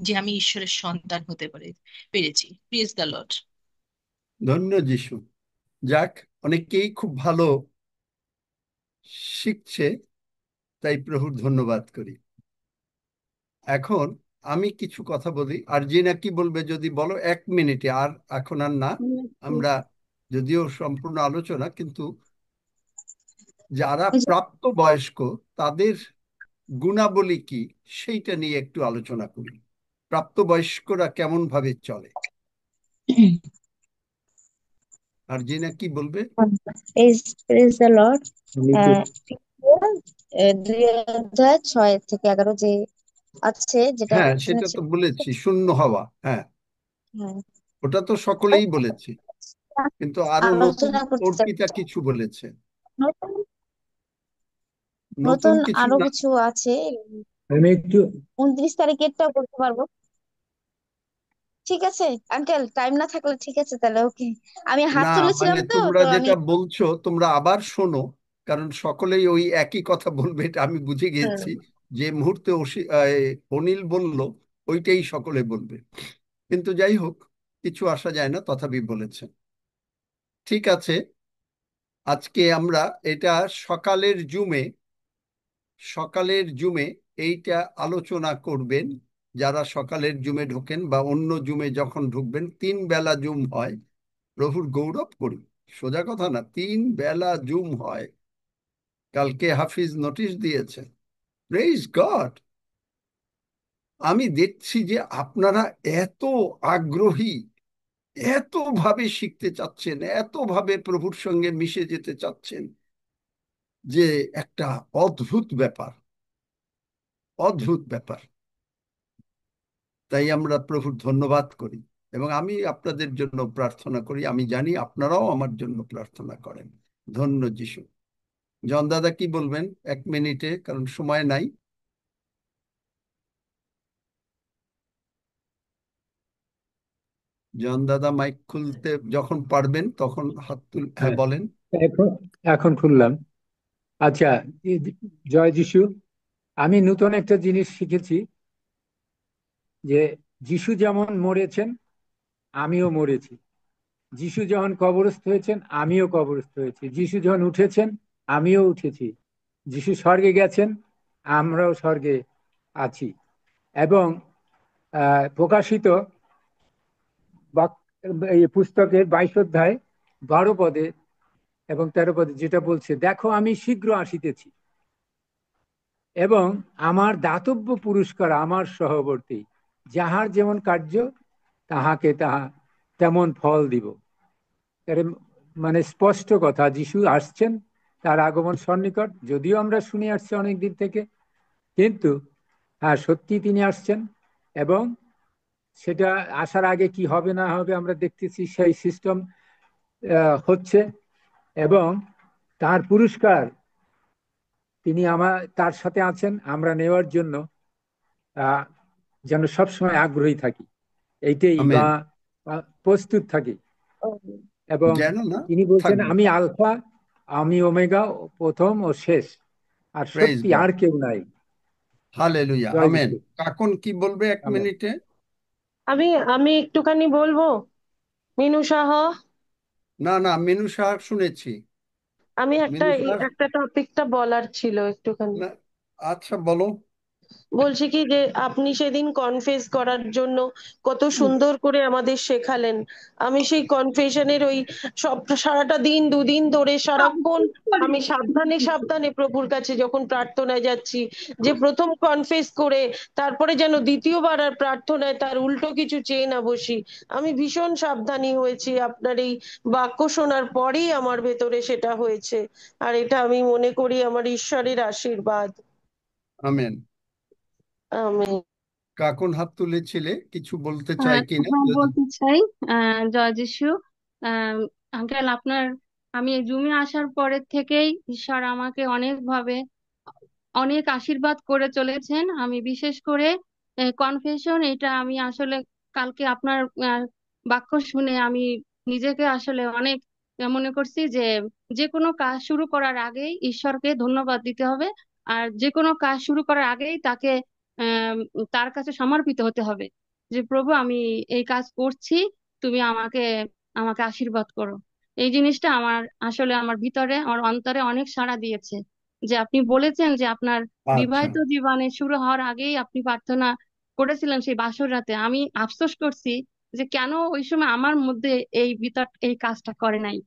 যে আমি ঈশ্বরের সন্তান হতে পেরেছি। Praise the lord. ধন্য যিশু। যাক, অনেকেই খুব ভালো শিখছে, তাই প্রভুর ধন্যবাদ করি। এখন আমি কিছু কথা বলি, আর জিনা কি বলবে যদি বলো 1 মিনিটে, আর এখন আর না। আমরা যদিও সম্পূর্ণ আলোচনা, কিন্তু যারা প্রাপ্ত বয়স্ক তাদের গুণাবলী কি সেইটা নিয়ে একটু আলোচনা করি। প্রাপ্তবয়স্করা কেমন ভাবে চলে, আর জিনা কি বলবে? Praise the lord. আমি তো 2 অধ্যায় 6 থেকে 11 যে আছে যেটা হ্যাঁ, এখানে সেটা তো বলেছি, শূন্য হওয়া। হ্যাঁ, হ্যাঁ, ওটা তো সকলেই বলেছি, কিন্তু আরো নতুন আলোচনা করতে অর্পিতা চাচ্ছি। কিছু বলেছে। নতুন নতুন নতুন কিছু আরো না। কিছু আছে। আমি একটু 29 তারিখেরটাও বলতে পারবো। ঠিক আছে আঙ্কেল, টাইম না থাকলে ঠিক আছে তাহলে ওকে। আমি হাত না, তুলেছিলাম মানে তো তোমরা তো আমি যেটা বলছো তোমরা আবার শোনো, কারণ সকলেই ওই একই কথা বলবে, এটা আমি বুঝে গেছি। যে মুহূর্তে অনিল বলল ওইটাই সকলে বলবে, কিন্তু যাই হোক, কিছু আসা যায় না, তথাপি বলেছেন। ঠিক আছে, আজকে আমরা এটা সকালের জুমে এইটা আলোচনা করবেন। যারা সকালের জুমে ঢোকেন বা অন্য জুমে যখন ঢুকবেন, 3 বেলা জুম হয়। প্রভুর গৌরব করি, সোজা কথা না, 3 বেলা জুম হয়। কালকে হাফিজ নোটিশ দিয়েছে। Praise god. আমি দেখছি যে আপনারা এত আগ্রহী, এত ভাবে শিখতে চাচ্ছেন, এত ভাবে প্রভুর সঙ্গে মিশে যেতে চাচ্ছেন, যে একটা অদ্ভুত ব্যাপার, অদ্ভুত ব্যাপার। তাই আমরা প্রভুর ধন্যবাদ করি, এবং আমি আপনাদের জন্য প্রার্থনা করি। আমি জানি আপনারাও আমার জন্য প্রার্থনা করেন। ধন্য যিশু। জন দাদা কি বলবেন 1 মিনিটে, কারণ সময় নাই। জন দাদা মাইক খুলতে যখন পারবেন তখন হাত হ্যাঁ হ্যাঁ, বলেন। এখন এখন খুললাম। আচ্ছা, এই জয় যিশু। আমি নতুন একটা জিনিস শিখেছি যে যিশু যেমন মরেছেন আমিও মরেছি। যিশু যখন কবরস্থ হয়েছেন আমিও কবরস্থ হয়েছি, যিশু যখন উঠেছেন আমিও উঠেছি, যিশু স্বর্গে গেছেন আমরাও স্বর্গে আছি। এবং প্রকাশিত এই পুস্তকের 22 অধ্যায় 12 পদে এবং 13 পদে যেটা বলছে, দেখো আমি শীঘ্র আসিতেছি এবং আমার দাতব্য পুরস্কার আমার সহবর্তী, যাহার যেমন কার্য তাহাকে তাহা তেমন ফল দিব। এর মানে স্পষ্ট কথা, যিশু আসছেন, তার আগমন সন্নিকট, যদিও আমরা শুনে আসছি অনেক দিন থেকে, কিন্তু হ্যাঁ সত্যি তিনি আসছেন। এবং সেটা আসার আগে কি হবে না হবে আমরা দেখতেছি, সেই সিস্টেম হচ্ছে। এবং তার পুরস্কার তিনি তার সাথে আছেন, আমরা নেওয়ার জন্য যেন সবসময় আগ্রহী থাকি, এইটাই বা আমেন। প্রস্তুত থাকি। এবং যেন না তিনি বলছেন, থাকবো। আমি আলফা, আমি ওমেগা, প্রথম ও শেষ, আর প্রেজ সত্যি গড, আর কেউ নাই। হালেলুয়া, জয় আমেন। যিশু। কাকুন কি বলবে এক আমেন। মিনিটে? আমি আমি একটুখানি বলবো, মিনু সাহা। না না, মিনু সাহা শুনেছি। আমি মিনু সাহা একটা টপিকটা বলার ছিল একটুখানি। না, আচ্ছা বলো। বলছি কি যে আপনি সেদিন কনফেস করার জন্য কত সুন্দর করে আমাদের শেখালেন। আমি সেই কনফেশনের ওই সব সারাটা দিন দুদিন ধরে সারাক্ষণ আমি সাবধানে সাবধানে প্রভুর কাছে যখন প্রার্থনায় যাচ্ছি, যে প্রথম কনফেস করে তারপরে যেন দ্বিতীয়বার আর প্রার্থনায় তার উল্টো কিছু চেয়ে না বসি। আমি ভীষণ সাবধানী হয়েছি, আপনার এই বাক্য শোনার পরেই আমার ভেতরে সেটা হয়েছে। আর এটা আমি মনে করি আমার ঈশ্বরের আশীর্বাদ। আমেন। আমি কাকুন হাত তুলেছিলে, কিছু বলতে চাই কিনা হ্যাঁ যদি? বলতে চাই। জয় যিশু। আঙ্কেল আপনার, আমি এই জুমে আসার পরের থেকেই ঈশ্বর আমাকে অনেকভাবে অনেক আশীর্বাদ করে চলেছেন। আমি বিশেষ করে কনফেশন, এটা আমি আসলে কালকে আপনার বাক্য শুনে আমি নিজেকে আসলে অনেক মনে করছি যে যে কোনো কাজ শুরু করার আগেই ঈশ্বরকে ধন্যবাদ দিতে হবে, আর যে কোনো কাজ শুরু করার আগেই তাকে আহ তার কাছে সমর্পিত হতে হবে, যে প্রভু আমি এই কাজ করছি, তুমি আমাকে আমাকে আশীর্বাদ করো। এই জিনিসটা আমার আসলে আমার ভিতরে আমার অন্তরে অনেক সাড়া দিয়েছে, যে আপনি বলেছেন যে আপনার আচ্ছা, বিবাহিত জীবনে শুরু হওয়ার আগেই আপনি প্রার্থনা করেছিলেন সেই বাসর রাতে। আমি আফসোস করছি যে কেন ওই সময় আমার মধ্যে এই ভিতর এই কাজটা করে নাই।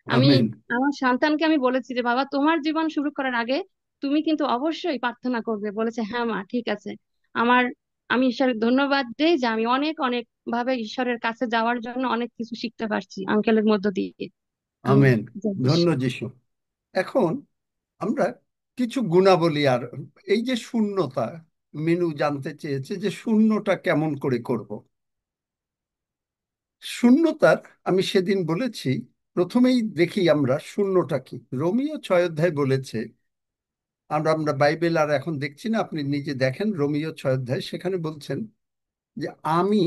আমি আমেন। আমার সন্তানকে আমি বলেছি যে বাবা তোমার জীবন শুরু করার আগে তুমি কিন্তু অবশ্যই প্রার্থনা করবে। বলেছে হ্যাঁ মা ঠিক আছে। আমার আমি ঈশ্বরের ধন্যবাদ দেই যে আমি অনেক অনেক ভাবে ঈশ্বরের কাছে যাওয়ার জন্য অনেক কিছু শিখতে পারছি আঙ্কেলের মধ্য দিয়ে। আমি আমেন। ধন্য যিশু। এখন আমরা কিছু গুণাবলী, আর এই যে শূন্যতা, মিনু জানতে চেয়েছে যে শূন্যটা কেমন করে করব। শূন্যতার আমি সেদিন বলেছি, প্রথমেই দেখি আমরা শূন্যটা কি। রোমিও 6 অধ্যায় বলেছে, আমরা আমরা বাইবেল আর এখন দেখছি না, আপনি নিজে দেখেন রোমিও 6 অধ্যায়, সেখানে বলছেন যে আমি,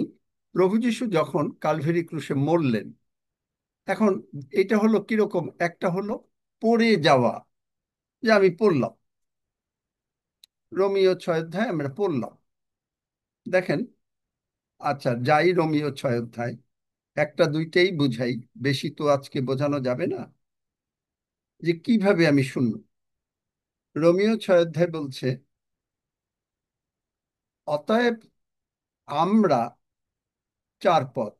প্রভু যিশু যখন কালভেরি ক্রুশে মরলেন, এখন এটা হলো কিরকম, একটা হলো পড়ে যাওয়া, যে আমি পড়লাম, রোমিও 6 অধ্যায় আমরা পড়লাম, দেখেন। আচ্ছা যাই, রোমিও 6 অধ্যায় একটা দুইটাই বুঝাই, বেশি তো আজকে বোঝানো যাবে না, যে কিভাবে আমি শুনব। রোমিও 6 অধ্যায় বলছে, অতএব আমরা, 4 পদ,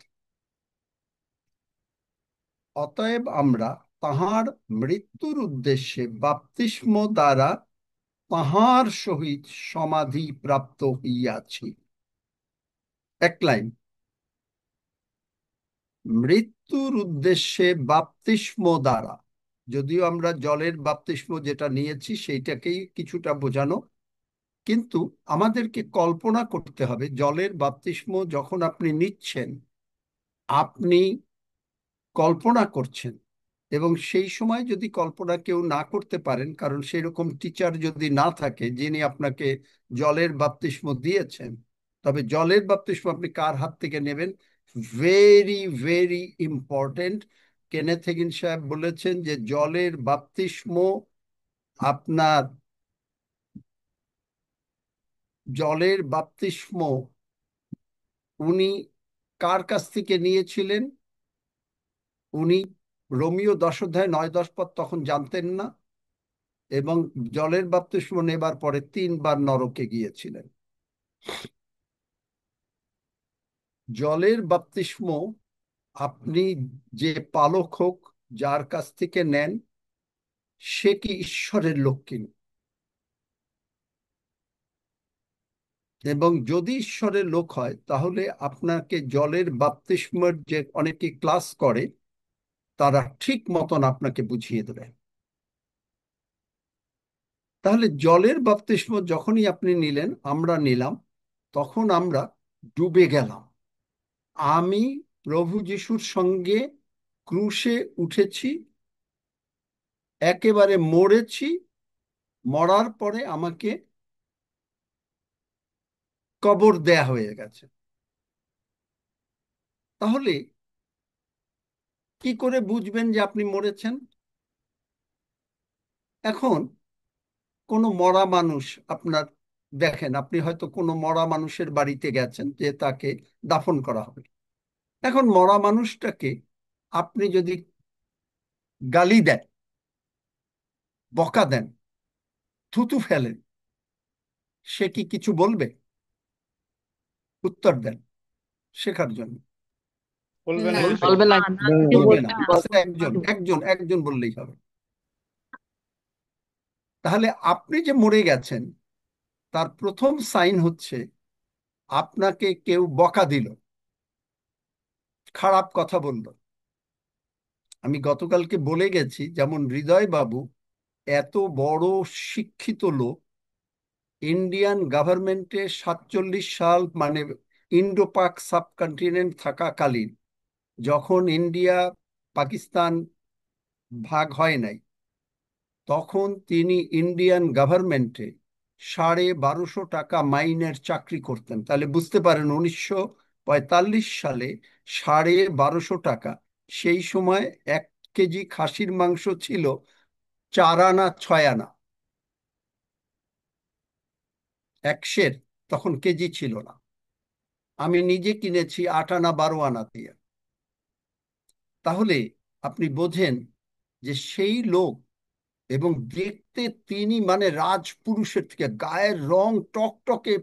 অতএব আমরা তাহার মৃত্যুর উদ্দেশ্যে বাপ্তিস্ম দ্বারা তাহার সহিত সমাধি প্রাপ্ত হইয়াছি। এক লাইন, মৃত্যুর উদ্দেশ্যে বাপ্তিস্ম দ্বারা, যদিও আমরা জলের বাপ্তিস্ম যেটা নিয়েছি সেইটাকেই কিছুটা বোঝানো, কিন্তু আমাদেরকে কল্পনা করতে হবে জলের বাপ্তিস্ম যখন আপনি নিচ্ছেন, আপনি কল্পনা করছেন, এবং সেই সময় যদি কল্পনা কেউ না করতে পারেন, কারণ সেই রকম টিচার যদি না থাকে যিনি আপনাকে জলের বাপ্তিস্ম দিয়েছেন, তবে জলের বাপ্তিস্ম আপনি কার হাত থেকে নেবেন, ভেরি ভেরি ইম্পর্টেন্ট। কেনেথ হেগিন সাহেব বলেছেন যে জলের বাপ্তিস্ম আপনার, জলের বাপ্তিস্ম উনি কার কাছ থেকে নিয়েছিলেন? উনি রোমিও 10 অধ্যায় 9-10 পদ তখন জানতেন না, এবং জলের বাপ্তিস্ম নেবার পরে 3 বার নরকে গিয়েছিলেন। জলের বাপ্তিস্ম আপনি যে পালক হোক, যার কাছ থেকে নেন, সে কি ঈশ্বরের লোক কিনা, এবং যদি ঈশ্বরের লোক হয় তাহলে আপনাকে জলের বাপ্তিস্মের যে অনেকে ক্লাস করে তারা ঠিক মতন আপনাকে বুঝিয়ে দেবে। তাহলে জলের বাপ্তিস্ম যখনই আপনি নিলেন, আমরা নিলাম, তখন আমরা ডুবে গেলাম। আমি প্রভু যিশুর সঙ্গে ক্রুশে উঠেছি, একেবারে মরেছি, মরার পরে আমাকে কবর দেয়া হয়ে গেছে। তাহলে কি করে বুঝবেন যে আপনি মরেছেন? এখন কোনো মরা মানুষ আপনার দেখেন, আপনি হয়তো কোনো মরা মানুষের বাড়িতে গেছেন যে তাকে দাফন করা হবে। এখন মরা মানুষটাকে আপনি যদি গালি দেন, বকা দেন, থুতু ফেলেন, সে কি কিছু বলবে? উত্তর দেন শেখার জন্য। বলবে না। বলবে বলবে না। বলবে না। আচ্ছা, একজন একজন একজন বললেই হবে। তাহলে আপনি যে মরে গেছেন তার প্রথম সাইন হচ্ছে আপনাকে কেউ বকা দিল, খারাপ কথা বলল। আমি গতকালকে বলে গেছি, যেমন হৃদয় বাবু এত বড় শিক্ষিত লোক, ইন্ডিয়ান গভর্নমেন্টে 47 সাল মানে ইন্ডো পাক সাবকন্টিনেন্ট থাকাকালীন, যখন ইন্ডিয়া পাকিস্তান ভাগ হয় নাই, তখন তিনি ইন্ডিয়ান গভর্নমেন্টে 1250 টাকা মাইনের চাকরি করতেন। তাহলে বুঝতে পারেন 1945 সালে 1250 টাকা, সেই সময় 1 কেজি খাসির মাংস ছিল 4 আনা 6 আনা, 1 সের, তখন কেজি ছিল না। আমি নিজে কিনেছি 8 আনা 12 আনা দিয়ে। তাহলে আপনি বোঝেন যে সেই লোক, এবং দেখতে তিনি মানে রাজপুরুষের থেকে, গায়ের রং টকটকে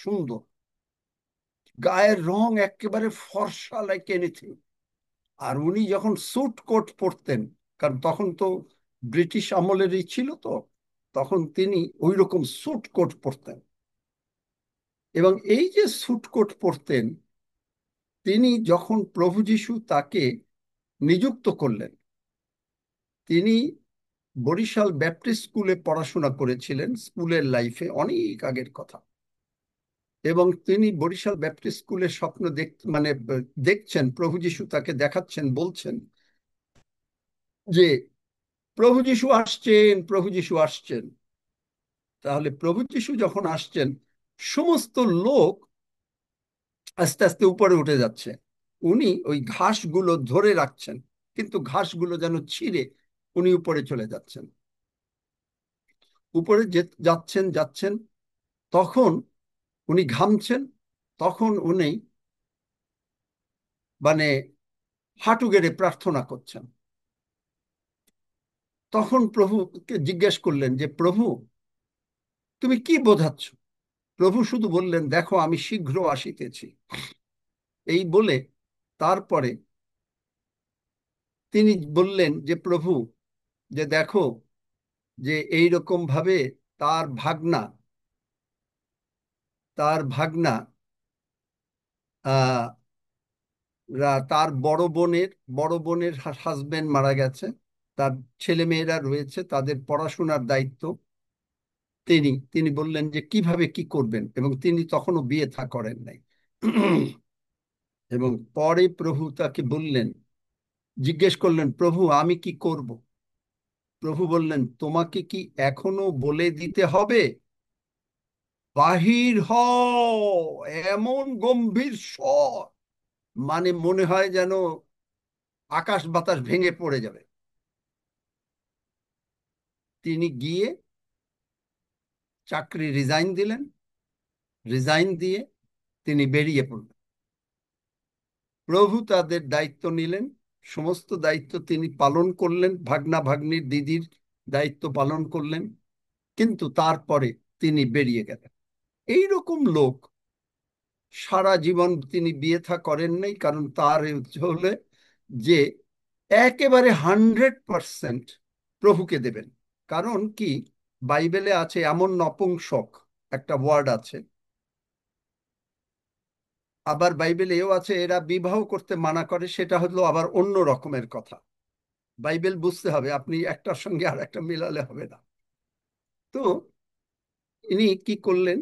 সুন্দর, গায়ের রং একেবারে ফর্সা লাইক এনিথিং। আর উনি যখন স্যুট কোট পরতেন, কারণ তখন তো ব্রিটিশ আমলেরই ছিল, তো তখন তিনি ওই রকম স্যুট কোট পরতেন। এবং এই যে স্যুট কোট পরতেন, তিনি যখন প্রভু যীশু তাকে নিযুক্ত করলেন, তিনি বরিশাল ব্যাপটিস্ট স্কুলে পড়াশোনা করেছিলেন, স্কুলের লাইফে অনেক আগের কথা। এবং তিনি বরিশাল ব্যাপটিস্ট স্কুলে স্বপ্ন মানে দেখছেন, প্রভু যীশু তাকে দেখাচ্ছেন, বলছেন যে প্রভু যীশু আসছেন, প্রভু যীশু আসছেন। তাহলে প্রভু যীশু যখন আসছেন, সমস্ত লোক আস্তে আস্তে উপরে উঠে যাচ্ছে, উনি ওই ঘাসগুলো ধরে রাখছেন, কিন্তু ঘাসগুলো যেন ছিঁড়ে উনি উপরে চলে যাচ্ছেন। উপরে যাচ্ছেন যাচ্ছেন, তখন উনি ঘামছেন, তখন উনি মানে হাঁটু গেড়ে প্রার্থনা করছেন। তখন প্রভুকে জিজ্ঞেস করলেন যে প্রভু তুমি কি বোঝাচ্ছ? প্রভু শুধু বললেন, দেখো আমি শীঘ্র আসিতেছি। এই বলে তারপরে তিনি বললেন যে প্রভু, যে দেখো যে এইরকম ভাবে তার ভাগনা আহ তার বড় বোনের হাজবেন্ড মারা গেছে, তার ছেলে মেয়েরা রয়েছে, তাদের পড়াশোনার দায়িত্ব। তিনি বললেন যে কিভাবে কি করবেন, এবং তিনি তখনও বিয়ে থা করেন নাই। এবং পরে প্রভু তাকে বললেন, জিজ্ঞেস করলেন, প্রভু আমি কি করব? প্রভু বললেন, তোমাকে কি এখনো বলে দিতে হবে? বাহির হও। এমন গম্ভীর স্বর, মানে মনে হয় যেন আকাশ বাতাস ভেঙে পড়ে যাবে। তিনি গিয়ে চাকরি রিজাইন দিলেন, রিজাইন দিয়ে তিনি বেরিয়ে পড়লেন। প্রভু তাদের দায়িত্ব নিলেন, সমস্ত দায়িত্ব তিনি পালন করলেন, ভাগনা ভাগ্নির দিদির দায়িত্ব পালন করলেন, কিন্তু তারপরে তিনি বেরিয়ে গেলেন। এইরকম লোক সারা জীবন তিনি বিয়ে থা করেন নাই, কারণ তার হলে যে একেবারে 100% প্রভুকে দেবেন। কারণ কি, বাইবেলে আছে এমন নপুংসক একটা ওয়ার্ড আছে, আবার বাইবেলে এও আছে এরা বিবাহ করতে মানা করে, সেটা হলো আবার অন্য রকমের কথা। বাইবেল বুঝতে হবে, আপনি একটার সঙ্গে আর একটা মিলালে হবে না। তো ইনি কি করলেন,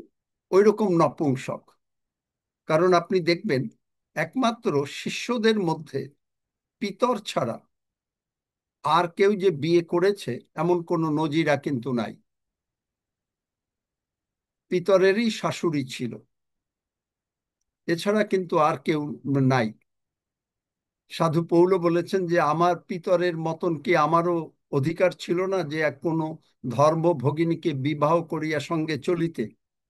ওই রকম নপুংসক। কারণ আপনি দেখবেন একমাত্র শিষ্যদের মধ্যে পিতর ছাড়া আর কেউ যে বিয়ে করেছে এমন কোনো নজিরা কিন্তু নাই। পিতরেরই শাশুড়ি ছিল, এছাড়া কিন্তু আর কেউ নাই। সাধু পৌল বলেছেন যে আমার পিতরের মতন কি আমারও অধিকার ছিল না যে এক কোনো ধর্ম ভগিনীকে বিবাহ করিয়া সঙ্গে চলিতে,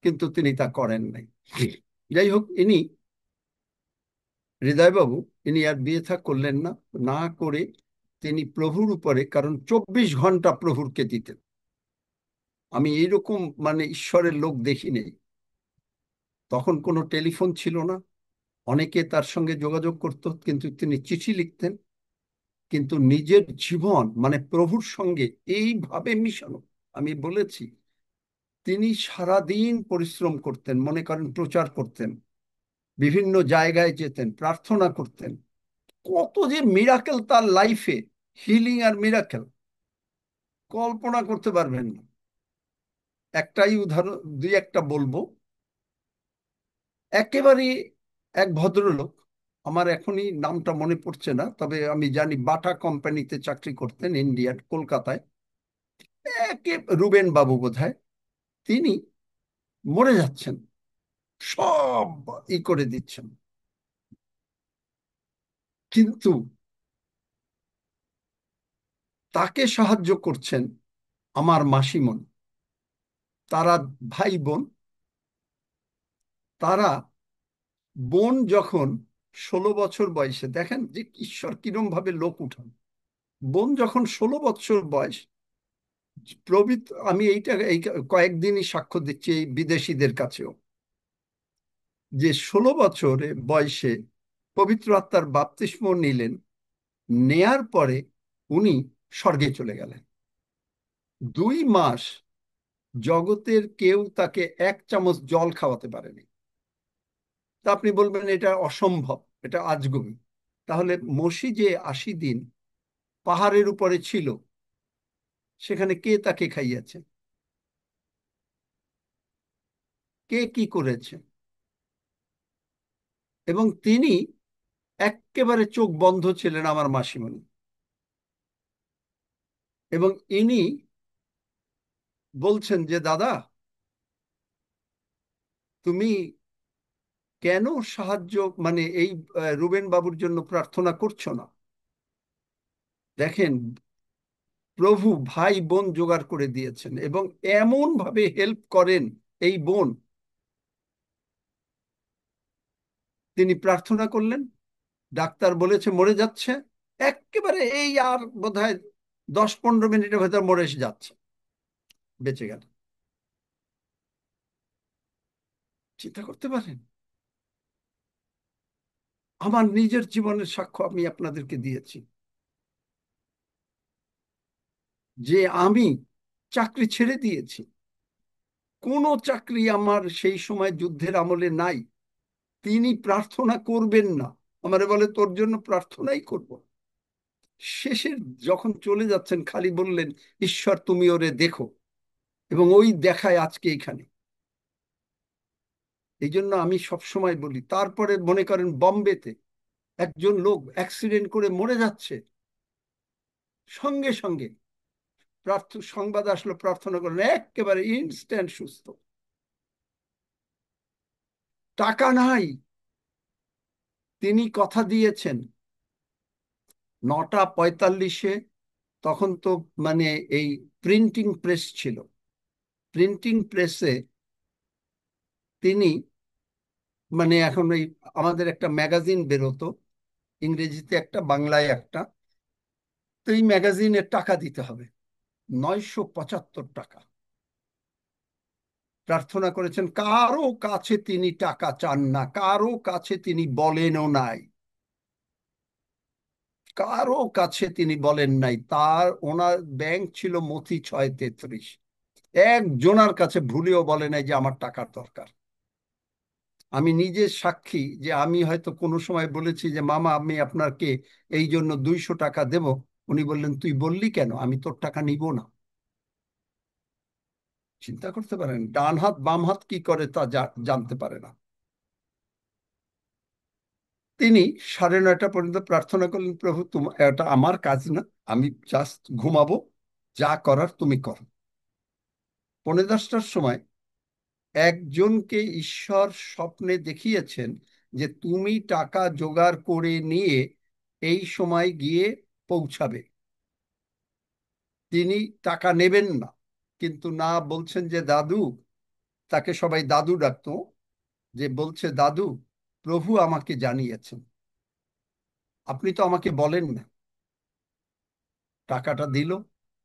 কিন্তু তিনি তা করেন নাই। যাই হোক, ইনি হৃদয়বাবু ইনি আর বিয়ে থা করলেন না, না করে তিনি প্রভুর উপরে, কারণ 24 ঘন্টা প্রভুরকে দিতেন। আমি এইরকম মানে ঈশ্বরের লোক দেখি নেই। তখন কোনো টেলিফোন ছিল না, অনেকে তার সঙ্গে যোগাযোগ করত, কিন্তু তিনি চিঠি লিখতেন। কিন্তু নিজের জীবন মানে প্রভুর সঙ্গে এইভাবে মিশানো, আমি বলেছি তিনি সারাদিন পরিশ্রম করতেন, মনে করেন প্রচার করতেন, বিভিন্ন জায়গায় যেতেন, প্রার্থনা করতেন। কত যে মিরাকেল তার লাইফে, হিলিং আর মিরাকেল কল্পনা করতে পারবেন না। একটাই উদাহরণ, দুই একটা বলবো। একেবারে এক ভদ্রলোক, আমার এখনই নামটা মনে পড়ছে না, তবে আমি জানি বাটা কোম্পানিতে চাকরি করতেন ইন্ডিয়ার, কলকাতায়। একে রুবেন বাবু বোধহয়, তিনি মরে যাচ্ছেন, সব করে দিচ্ছেন, কিন্তু তাকে সাহায্য করছেন আমার মাসিমণি। তারা ভাই বোন, তারা বোন যখন 16 বছর বয়সে, দেখেন যে ঈশ্বর কিরম ভাবে লোক উঠান, বোন যখন 16 বছর বয়স, আমি এই কয়েকদিনই সাক্ষ্য দিচ্ছি এই বিদেশিদের কাছেও, যে 16 বছরে বয়সে পবিত্র আত্মার বাপ্তিস্ম নিলেন, নেয়ার পরে উনি স্বর্গে চলে গেলেন। 2 মাস জগতের কেউ তাকে 1 চামচ জল খাওয়াতে পারেনি। তা আপনি বলবেন এটা অসম্ভব, এটা আজগুবি। তাহলে মসি যে 80 দিন পাহাড়ের উপরে ছিল, সেখানে কে তাকে খাইয়েছে, কে কি করেছে? এবং তিনি একেবারে চোখ বন্ধ ছিলেন, আমার মাসিমণি। এবং ইনি বলছেন যে দাদা, তুমি কেন সাহায্য মানে এই রুবেন বাবুর জন্য প্রার্থনা করছো না? দেখেন, প্রভু ভাই বোন জোগাড় করে দিয়েছেন এবং এমন ভাবে হেল্প করেন এই বোন। তিনি প্রার্থনা করলেন, ডাক্তার বলেছে মরে যাচ্ছে, একেবারে এই আর বোধহয় 10-15 মিনিটের ভেতর মরে এসে যাচ্ছে, বেঁচে গেল। চিন্তা করতে পারেন? আমার নিজের জীবনের সাক্ষ্য আমি আপনাদেরকে দিয়েছি, যে আমি চাকরি ছেড়ে দিয়েছি। কোনো চাকরি আমার সেই সময় যুদ্ধের আমলে নাই। তিনি প্রার্থনা করবেন না, আমারে বলে তোর জন্য প্রার্থনাই করব। শেষের যখন চলে যাচ্ছেন খালি বললেন, ঈশ্বর তুমি ওরে দেখো, এবং ওই দেখায় আজকে এখানে। এই জন্য আমি সবসময় বলি, তারপরে মনে করেন বম্বেতে একজন লোক অ্যাক্সিডেন্ট করে মরে যাচ্ছে, সঙ্গে সঙ্গে সংবাদ আসলো, প্রার্থনা করলেন, একেবারে ইনস্ট্যান্ট সুস্থ। টাকা নাই, তিনি কথা দিয়েছেন 9:45-এ, তখন তো মানে এই প্রিন্টিং প্রেস ছিল, প্রিন্টিং প্রেসে তিনি মানে এখন এই আমাদের একটা ম্যাগাজিন বেরোতো, ইংরেজিতে একটা, বাংলায় একটা। তো এই ম্যাগাজিনের টাকা দিতে হবে 975 টাকা। প্রার্থনা করেছেন, কারো কাছে তিনি টাকা চান না, কারো কাছে তিনি বলেনও নাই, কারো কাছে তিনি বলেন নাই। ওনার ব্যাংক ছিল মতি 633, একজনের কাছে ভুলেও বলে নাই যে আমার টাকার দরকার। আমি নিজে সাক্ষী যে আমি হয়তো কোনো সময় বলেছি যে মামা আমি আপনাকে এই জন্য 200 টাকা দেব, উনি বললেন তুই বললি কেন, আমি তোর টাকা নিব না। চিন্তা করতে পারেন, ডান হাত বাম হাত কি করে তা জানতে পারে না। তিনি 9:30 পর্যন্ত প্রার্থনা করলেন, প্রভু তোমার এটা আমার কাজ না, আমি জাস্ট ঘুমাবো, যা করার তুমি করো। 9:45টার সময় একজনকে ঈশ্বর স্বপ্নে দেখিয়েছেন যে তুমি টাকা জোগাড় করে নিয়ে এই সময় গিয়ে পৌঁছাবে। তিনি টাকা নেবেন না, কিন্তু না বলছেন যে দাদু, তাকে সবাই দাদু ডাকতো, যে বলছে দাদু প্রভু আমাকে জানিয়েছেন, আপনি তো আমাকে বলেন না। টাকাটা দিল।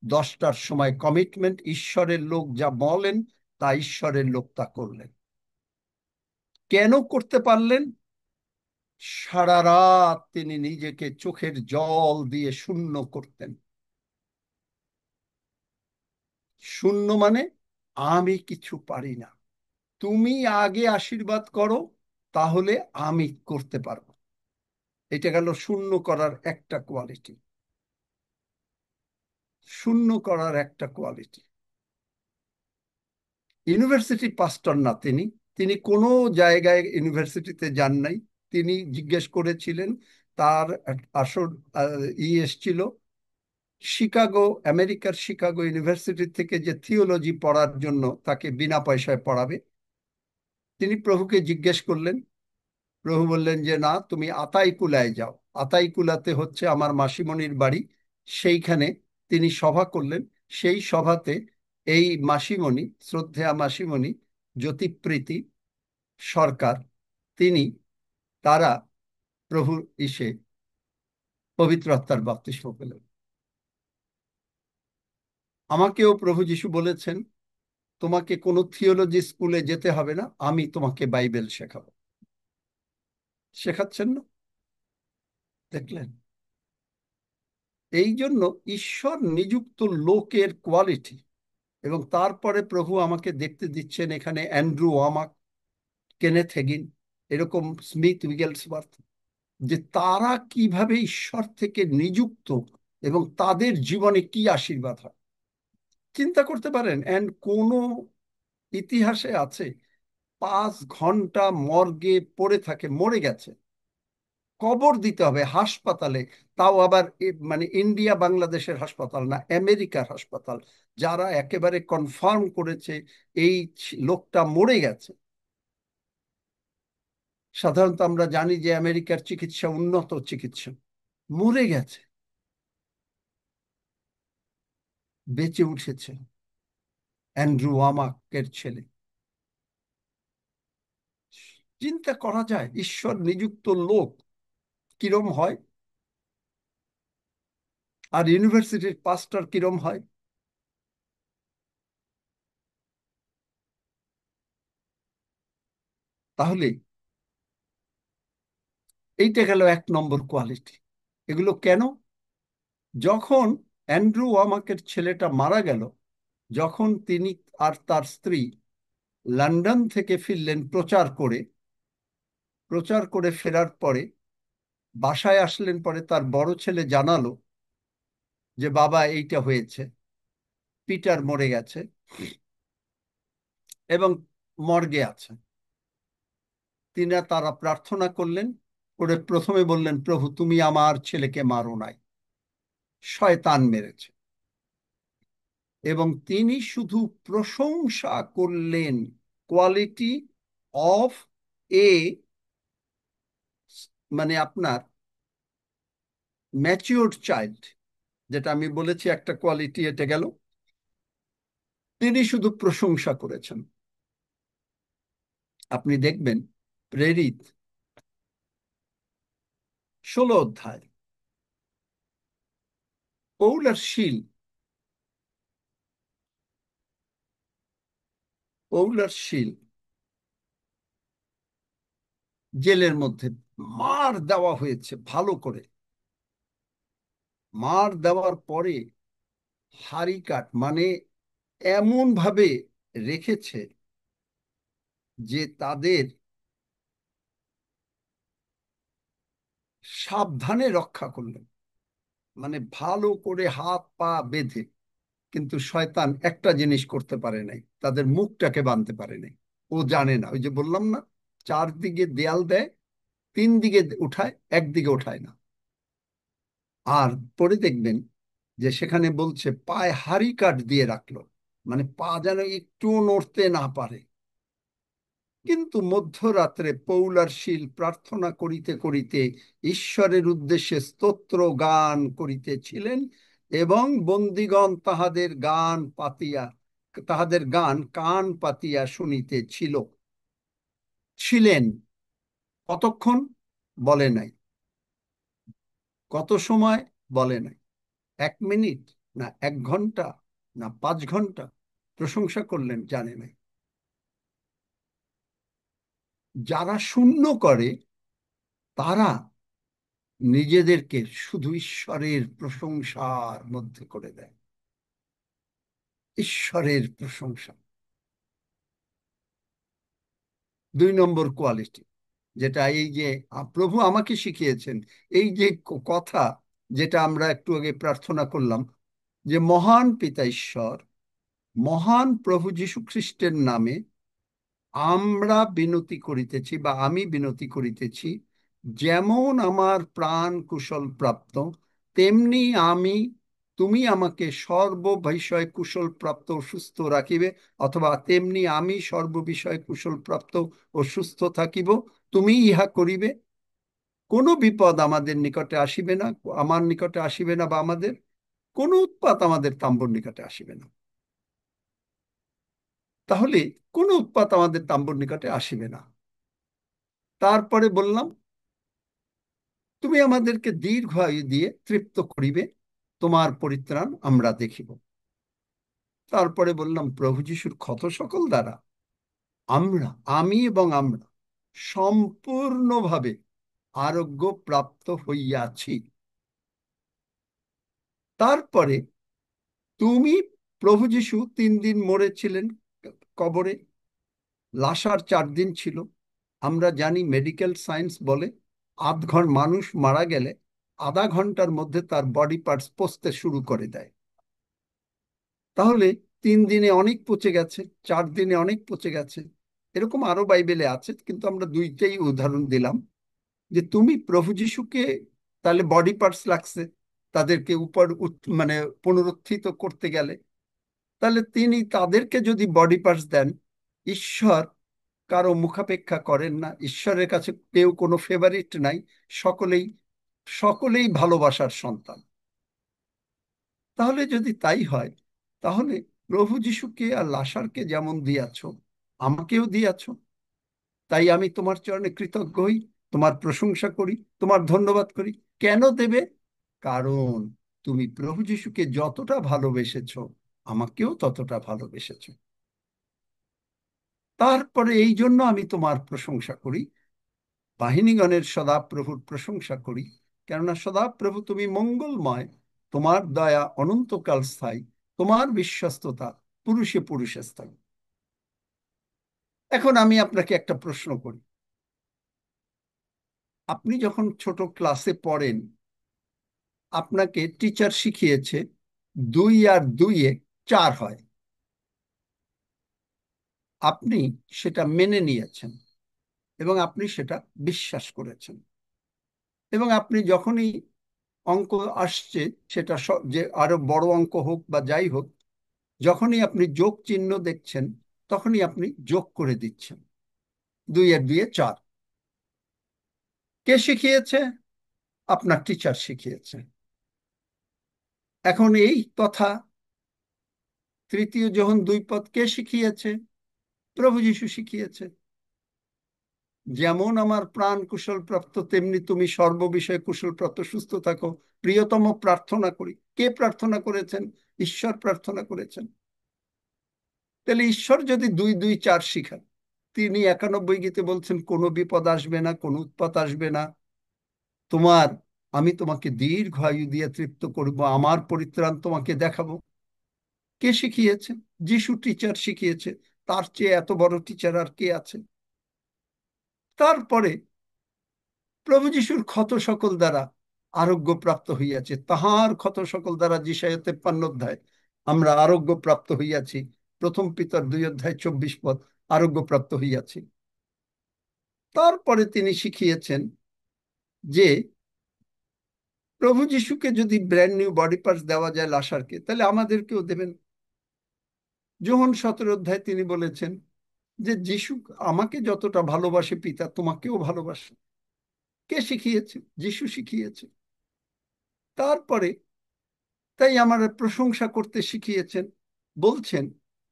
10টার সময় কমিটমেন্ট, ঈশ্বরের লোক যা বলেন তা ঈশ্বরের লোক তা করলেন। কেন করতে পারলেন? সারা রাত তিনি নিজেকে চোখের জল দিয়ে শূন্য করতেন। শূন্য মানে আমি কিছু পারি না, তুমি আগে আশীর্বাদ করো, তাহলে আমি করতে পারবো। এটা গেল শূন্য করার একটা কোয়ালিটি। শূন্য করার একটা কোয়ালিটি। ইউনিভার্সিটি পাস্টর না তিনি, তিনি কোনো জায়গায় ইউনিভার্সিটিতে যান নাই। তিনি জিজ্ঞেস করেছিলেন, তার আসল এসছিল শিকাগো, আমেরিকার শিকাগো ইউনিভার্সিটি থেকে, যে থিওলজি পড়ার জন্য তাকে বিনা পয়সায় পড়াবে। তিনি প্রভুকে জিজ্ঞেস করলেন, প্রভু বললেন যে না, তুমি আতাইকুলায় যাও। আতাইকুলাতে হচ্ছে আমার মাসিমণির বাড়ি, সেইখানে তিনি সভা করলেন। সেই সভাতে এই মাসিমণি, শ্রদ্ধেয়া মাসিমণি জ্যোতিপ্রীতি সরকার, তারা প্রভুর ইসে পবিত্র আত্মার বাপ্তিস্ম পেলেন। আমাকেও প্রভু যিশু বলেছেন, তোমাকে কোনো থিওলজি স্কুলে যেতে হবে না, আমি তোমাকে বাইবেল শেখাবো। শেখাচ্ছেন না? দেখলেন? এই জন্য ঈশ্বর নিযুক্ত লোকের কোয়ালিটি। এবং তারপরে প্রভু আমাকে দেখতে দিচ্ছেন এখানে অ্যান্ড্রু ওয়ামাক, কেনেথ হেগিন, এরকম স্মিথ উইগেলসওয়ার্থ, যে তারা কিভাবে ঈশ্বর থেকে নিযুক্ত এবং তাদের জীবনে কি আশীর্বাদ হয়। চিন্তা করতে পারেন, এন্ড কোন ইতিহাসে আছে 5 ঘন্টা মর্গে পড়ে থাকে, মরে গেছে, কবর দিতে হবে হাসপাতালে, তাও আবার মানে ইন্ডিয়া বাংলাদেশের হাসপাতাল না, আমেরিকার হাসপাতাল, যারা একেবারে কনফার্ম করেছে এই লোকটা মরে গেছে। সাধারণত আমরা জানি যে আমেরিকার চিকিৎসা উন্নত চিকিৎসা, মরে গেছে, বেঁচে উঠেছে অ্যান্ড্রু ওয়ামাকের ছেলে। চিন্তা করা যায় ঈশ্বর নিযুক্ত লোক কিরম হয়, আর ইউনিভার্সিটির পাস্টর কিরম হয়। তাহলে এইটা গেল 1 নম্বর কোয়ালিটি। এগুলো কেন? যখন অ্যান্ড্রু ওয়ামাকের ছেলেটা মারা গেল, যখন তিনি আর তার স্ত্রী লন্ডন থেকে ফিরলেন প্রচার করে ফেরার পরে বাসায় আসলেন, পরে তার বড় ছেলে জানালো যে বাবা এইটা হয়েছে, পিটার মরে গেছে এবং মর্গে আছে। তারা প্রার্থনা করলেন, করে প্রথমে বললেন, প্রভু তুমি আমার ছেলেকে মারো নাই, শয়তান মেরেছে। এবং তিনি শুধু প্রশংসা করলেন কোয়ালিটি অফ এ, মানে আপনার ম্যাচিওরড চাইল্ড, যেটা আমি বলেছি একটা কোয়ালিটি, এটা গেল। তিনি শুধু প্রশংসা করেছেন। আপনি দেখবেন প্রেরিত 16 অধ্যায় পৌল আর শিল জেলের মধ্যে মার দেওয়া হয়েছে ভালো করে। মার দেওয়ার পরে হাড়ি কাঠ মানে এমন ভাবে রেখেছে যে তাদের সাবধানে রক্ষা করলেন, মানে ভালো করে হাত পা বেঁধে। কিন্তু শয়তান একটা জিনিস করতে পারে নাই, তাদের মুখটাকে বাঁধতে পারে নাই। ও জানে না, ওই যে বললাম না, 4 দিকে দেয়াল দেয়, 3 দিকে উঠায়, একদিকে উঠায় না। আর পরে দেখবেন যে সেখানে বলছে পায়ে হাড়ি কাঠ দিয়ে রাখলো, মানে পা যেন একটু নড়তে না পারে। কিন্তু মধ্যরাত্রে পৌল আর শিল প্রার্থনা করিতে করিতে ঈশ্বরের উদ্দেশ্যে স্তোত্র গান করিতেছিলেন, এবং বন্দিগণ তাহাদের গান কান পাতিয়া ছিলেন। কতক্ষণ বলে নাই, কত সময় বলে নাই, 1 মিনিট না 1 ঘন্টা না 5 ঘন্টা প্রশংসা করলেন জানে নাই। যারা শূন্য করে তারা নিজেদেরকে শুধু ঈশ্বরের প্রশংসার মধ্যে করে দেয়। ঈশ্বরের প্রশংসা 2 নম্বর কোয়ালিটি, যেটা এই যে প্রভু আমাকে শিখিয়েছেন। এই যে কথা যেটা আমরা একটু আগে প্রার্থনা করলাম, যে মহান পিতা ঈশ্বর, মহান প্রভু যীশু খ্রিস্টের নামে আমরা বিনতি করিতেছি বা আমি বিনতি করিতেছি, যেমন আমার প্রাণ কুশল প্রাপ্ত, তেমনি তুমি আমাকে সর্ববিষয় কুশল প্রাপ্ত ও সুস্থ রাখিবে, অথবা তেমনি আমি সর্ববিষয় কুশল প্রাপ্ত ও সুস্থ থাকিব, তুমি ইহা করিবে। কোনো বিপদ আমাদের নিকটে আসিবে না, আমার নিকটে আসিবে না, বা আমাদের কোনো উৎপাত আমাদের তাম্বুর নিকটে আসিবে না। তাহলে কোনো উৎপাত আমাদের তাম্বুর নিকটে আসিবে না। তারপরে বললাম তুমি আমাদেরকে দীর্ঘ আয়ু দিয়ে তৃপ্ত করিবে, তোমার পরিত্রাণ আমরা দেখিব। তারপরে বললাম প্রভু যিশুর ক্ষত সকল দ্বারা আমি এবং আমরা সম্পূর্ণভাবে আরোগ্য প্রাপ্ত হইয়াছি। তারপরে তুমি, প্রভু যিশু 3 দিন মরেছিলেন কবরে, লাশার 4 দিন ছিল। আমরা জানি মেডিকেল সায়েন্স বলে মানুষ মারা গেলে আধা ঘন্টার মধ্যে তার বডি পার্টস পচতে শুরু করে দেয়। তাহলে 3 দিনে অনেক পচে গেছে, 4 দিনে অনেক পচে গেছে, এরকম আরো বাইবেলে আছে, কিন্তু আমরা 2টাই উদাহরণ দিলাম। যে তুমি প্রভু যিশুকে, তাহলে বডি পার্টস লাগছে তাদেরকে মানে পুনরুত্থিত করতে গেলে, তাহলে তিনি তাদেরকে যদি বডি পার্টস দেন, ঈশ্বর কারো মুখাপেক্ষা করেন না, ঈশ্বরের কাছে কেউ কোনো ফেভারিট নাই, সকলেই ভালোবাসার সন্তান। তাহলে যদি তাই হয়, তাহলে প্রভু যিশুকে আর লাসারকে যেমন দিয়াছ, আমাকেও দিয়াছ। তাই আমি তোমার চরণে কৃতজ্ঞ হই, তোমার প্রশংসা করি, তোমার ধন্যবাদ করি। কেন দেবে? কারণ তুমি প্রভু যিশুকে যতটা ভালোবেসেছ, আমাকেও ততটা ভালোবেসেছ। তারপরে এই জন্য আমি তোমার প্রশংসা করি, বাহিনীগণের সদাপ্রভুর প্রশংসা করি, কেননা সদাপ্রভু তুমি মঙ্গলময়, তোমার দয়া অনন্তকাল স্থায়ী, তোমার বিশ্বস্ততা পুরুষে পুরুষে স্থায়ী। এখন আমি আপনাকে একটা প্রশ্ন করি। আপনি যখন ছোট ক্লাসে পড়েন, আপনাকে টিচার শিখিয়েছে 2 আর 2 4 হয়, আপনি সেটা মেনে নিয়েছেন এবং আপনি সেটা বিশ্বাস করেছেন, এবং আপনি যখনই অঙ্ক আসছে, সেটা যে আরো বড় অঙ্ক হোক বা যাই হোক, যখনই আপনি যোগ চিহ্ন দেখছেন, তখনই আপনি যোগ করে দিচ্ছেন। 2 আর 2 4। কে শিখিয়েছে? আপনার টিচার শিখিয়েছে। এখন এই কথা তৃতীয় যোহন 2 পদ কে শিখিয়েছে? প্রভু যীশু শিখিয়েছে। যেমন আমার প্রাণ কুশল প্রাপ্ত, তেমনি তুমি সর্ববিষয়ে কুশল প্রাপ্ত, সুস্থ থাকো, প্রিয়তম প্রার্থনা করি। কে প্রার্থনা করেছেন? ঈশ্বর প্রার্থনা করেছেন। তাহলে ঈশ্বর যদি 2-2-4 শিখান, তিনি 91 গীতে বলছেন কোনো বিপদ আসবে না, কোনো উৎপাত আসবে না, আমি তোমাকে দীর্ঘ আয়ু দিয়ে তৃপ্ত করব, আমার পরিত্রাণ তোমাকে দেখাবো। কে শিখিয়েছে? যিশু টিচার শিখিয়েছে। তার চেয়ে এত বড় টিচার আর কে আছে? তারপরে প্রভু যিশুর ক্ষত সকল দ্বারা আরোগ্য প্রাপ্ত হইয়াছে, তাহার ক্ষত সকল দ্বারা যিশায়া 53 অধ্যায় আমরা আরোগ্য প্রাপ্ত হইয়াছি। প্রথম পিতর 2 অধ্যায় 24 পদ আরোগ্য প্রাপ্ত হইয়াছি। তারপরে তিনি শিখিয়েছেন যে প্রভু যিশুকে যদি ব্র্যান্ড নিউ বডি পার্টস দেওয়া যায় লাসারকে, তাহলে আমাদেরকেও দেবেন। যোহন 17 অধ্যায় তিনি বলেছেন যে যিশু আমাকে যতটা ভালোবাসে পিতা তোমাকেও ভালোবাসে। কে শিখিয়েছে? যিশু শিখিয়েছে। তারপরে তাই আমার প্রশংসা করতে শিখিয়েছেন। বলছেন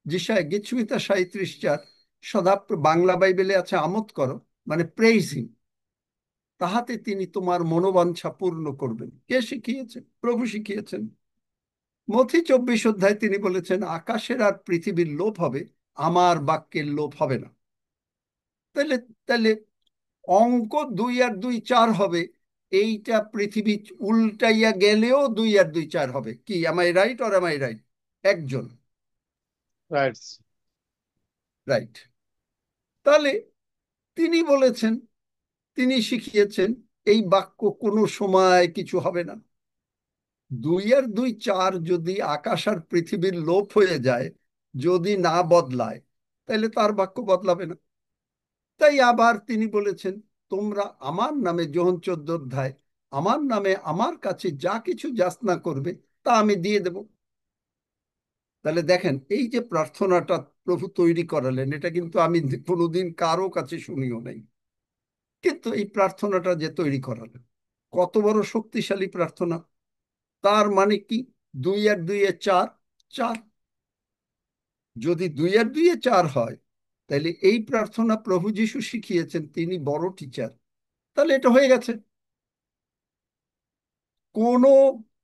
যিশায় গীতসংহিতা 37:4, সদা, বাংলা বাইবেলে আছে আমোদ করো, মানে প্রেইজ হিম, তাহাতে তিনি তোমার মনোবাঞ্ছা পূর্ণ করবেন। কে শিখিয়েছে? প্রভু শিখিয়েছেন। মথি 24 অধ্যায় তিনি বলেছেন আকাশের আর পৃথিবীর লোপ হবে, আমার বাক্যের লোপ হবে না। তাহলে তাহলে অঙ্ক 2 আর 2 4 হবে, এইটা পৃথিবী উল্টাইয়া গেলেও 2 আর 2 4 হবে। কি, am I right or am I right? একজন রাইট। রাইট। তাহলে তিনি বলেছেন, তিনি শিখিয়েছেন এই বাক্য কোনো সময় কিছু হবে না। 2 আর 2 4 যদি আকাশ আর পৃথিবীর লোপ হয়ে যায়, যদি না বদলায়, তাহলে তার বাক্য বদলাবে না। তাই আবার তিনি বলেছেন তোমরা আমার নামে, যোহন 14 অধ্যায়, আমার নামে আমার কাছে যা কিছু যাচনা করবে তা আমি দিয়ে দেব। তাহলে দেখেন, এই যে প্রার্থনাটা প্রভু তৈরি করালেন, এটা কিন্তু আমি কোনোদিন কারো কাছে শুনিও নাই। কিন্তু এই প্রার্থনাটা যে তৈরি করালেন, কত বড় শক্তিশালী প্রার্থনা! তার মানে কি? 2 আর 2 4 4। যদি 2 আর 2 4 হয়, তাহলে এই প্রার্থনা প্রভু যিশু শিখিয়েছেন, তিনি বড় টিচার। তাহলে এটা হয়ে গেছে। কোনো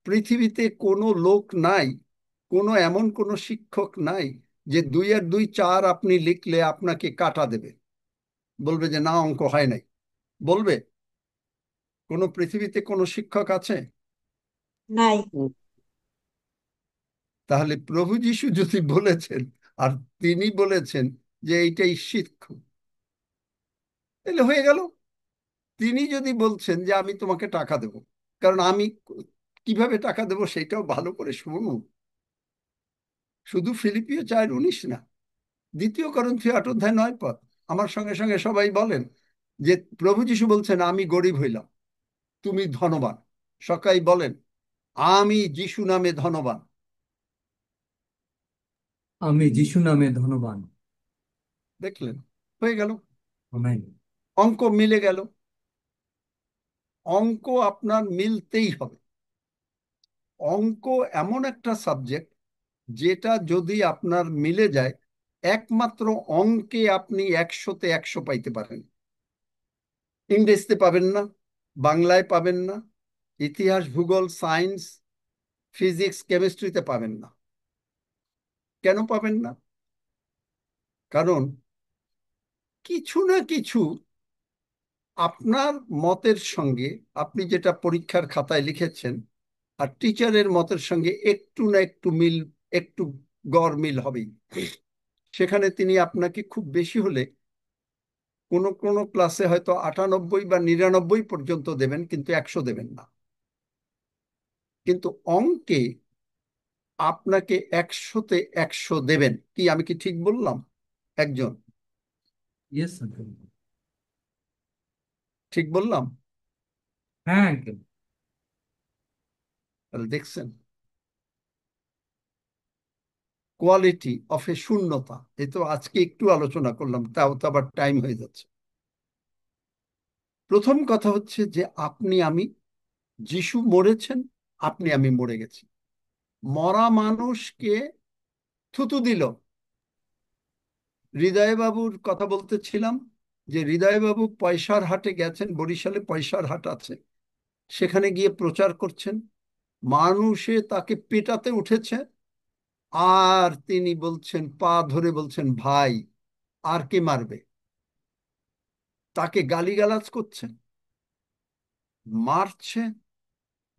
পৃথিবীতে কোনো লোক নাই, কোনো এমন কোনো শিক্ষক নাই যে 2 আর 2 4 আপনি লিখলে আপনাকে কাটা দেবে, বলবে যে না, অঙ্ক হয় নাই। বলবে? কোনো পৃথিবীতে কোনো শিক্ষক আছে? নাই। তাহলে প্রভু যিশু যদি বলেছেন, আর তিনি বলেছেন যে এইটাই শিক্ষক, তাহলে হয়ে গেল। তিনি যদি বলছেন যে আমি তোমাকে টাকা দেব, কারণ আমি কিভাবে টাকা দেব সেটাও ভালো করে শুনুন। শুধু ফিলিপিও 4:19 না, 2 করিন্থীয় 8 অধ্যায় 9 পদ। আমার সঙ্গে সঙ্গে সবাই বলেন যে প্রভু যিশু বলছেন আমি গরিব হইলাম, তুমি ধনবান। সবাই বলেন আমি যিশু নামে ধনবান। আমি যিশু নামে ধনবান। দেখলেন? হয়ে গেল, আমেন। অঙ্ক মিলে গেল। অঙ্ক আপনার মিলতেই হবে। অঙ্ক এমন একটা সাবজেক্ট যেটা যদি আপনার মিলে যায়, একমাত্র অঙ্কে আপনি 100-তে 100 পাইতে পারেন। ইংরেজিতে পাবেন না, বাংলায় পাবেন না, ইতিহাস, ভূগোল, সায়েন্স, ফিজিক্স, কেমিস্ট্রিতে পাবেন না। কেন পাবেন না? কারণ কিছু না কিছু আপনার মতের সঙ্গে, আপনি যেটা পরীক্ষার খাতায় লিখেছেন আর টিচারের মতের সঙ্গে একটু না একটু মিল, একটু গড় মিল হবেই। সেখানে তিনি আপনাকে খুব বেশি হলে কোনো কোনো ক্লাসে হয়তো 98 বা 99 পর্যন্ত দেবেন, কিন্তু 100 দেবেন না। কিন্তু অঙ্কে আপনাকে 100-তে 100 দেবেন। কি, আমি কি ঠিক বললাম? একজন ইয়েস আঙ্কেল। ঠিক বললাম? হ্যাঁ আঙ্কেল। তাহলে দেখছেন, কোয়ালিটি অফ এ শূন্যতা। এ তো আজকে একটু আলোচনা করলাম, তাও তো আবার টাইম হয়ে যাচ্ছে। প্রথম কথা হচ্ছে যে আপনি আমি, যিশু মরেছেন, আপনি আমি মরে গেছি। মরা মানুষকে থুতু দিল। হৃদয় বাবুর কথা বলতেছিলাম, যে হৃদয়বাবু পয়সার হাটে গেছেন, বরিশালে পয়সার হাট আছে, সেখানে গিয়ে প্রচার করছেন, মানুষে তাকে পেটাতে উঠেছে, আর তিনি বলছেন, পা ধরে বলছেন, ভাই আর কে মারবে, তাকে গালিগালাজ করছে, মারছে,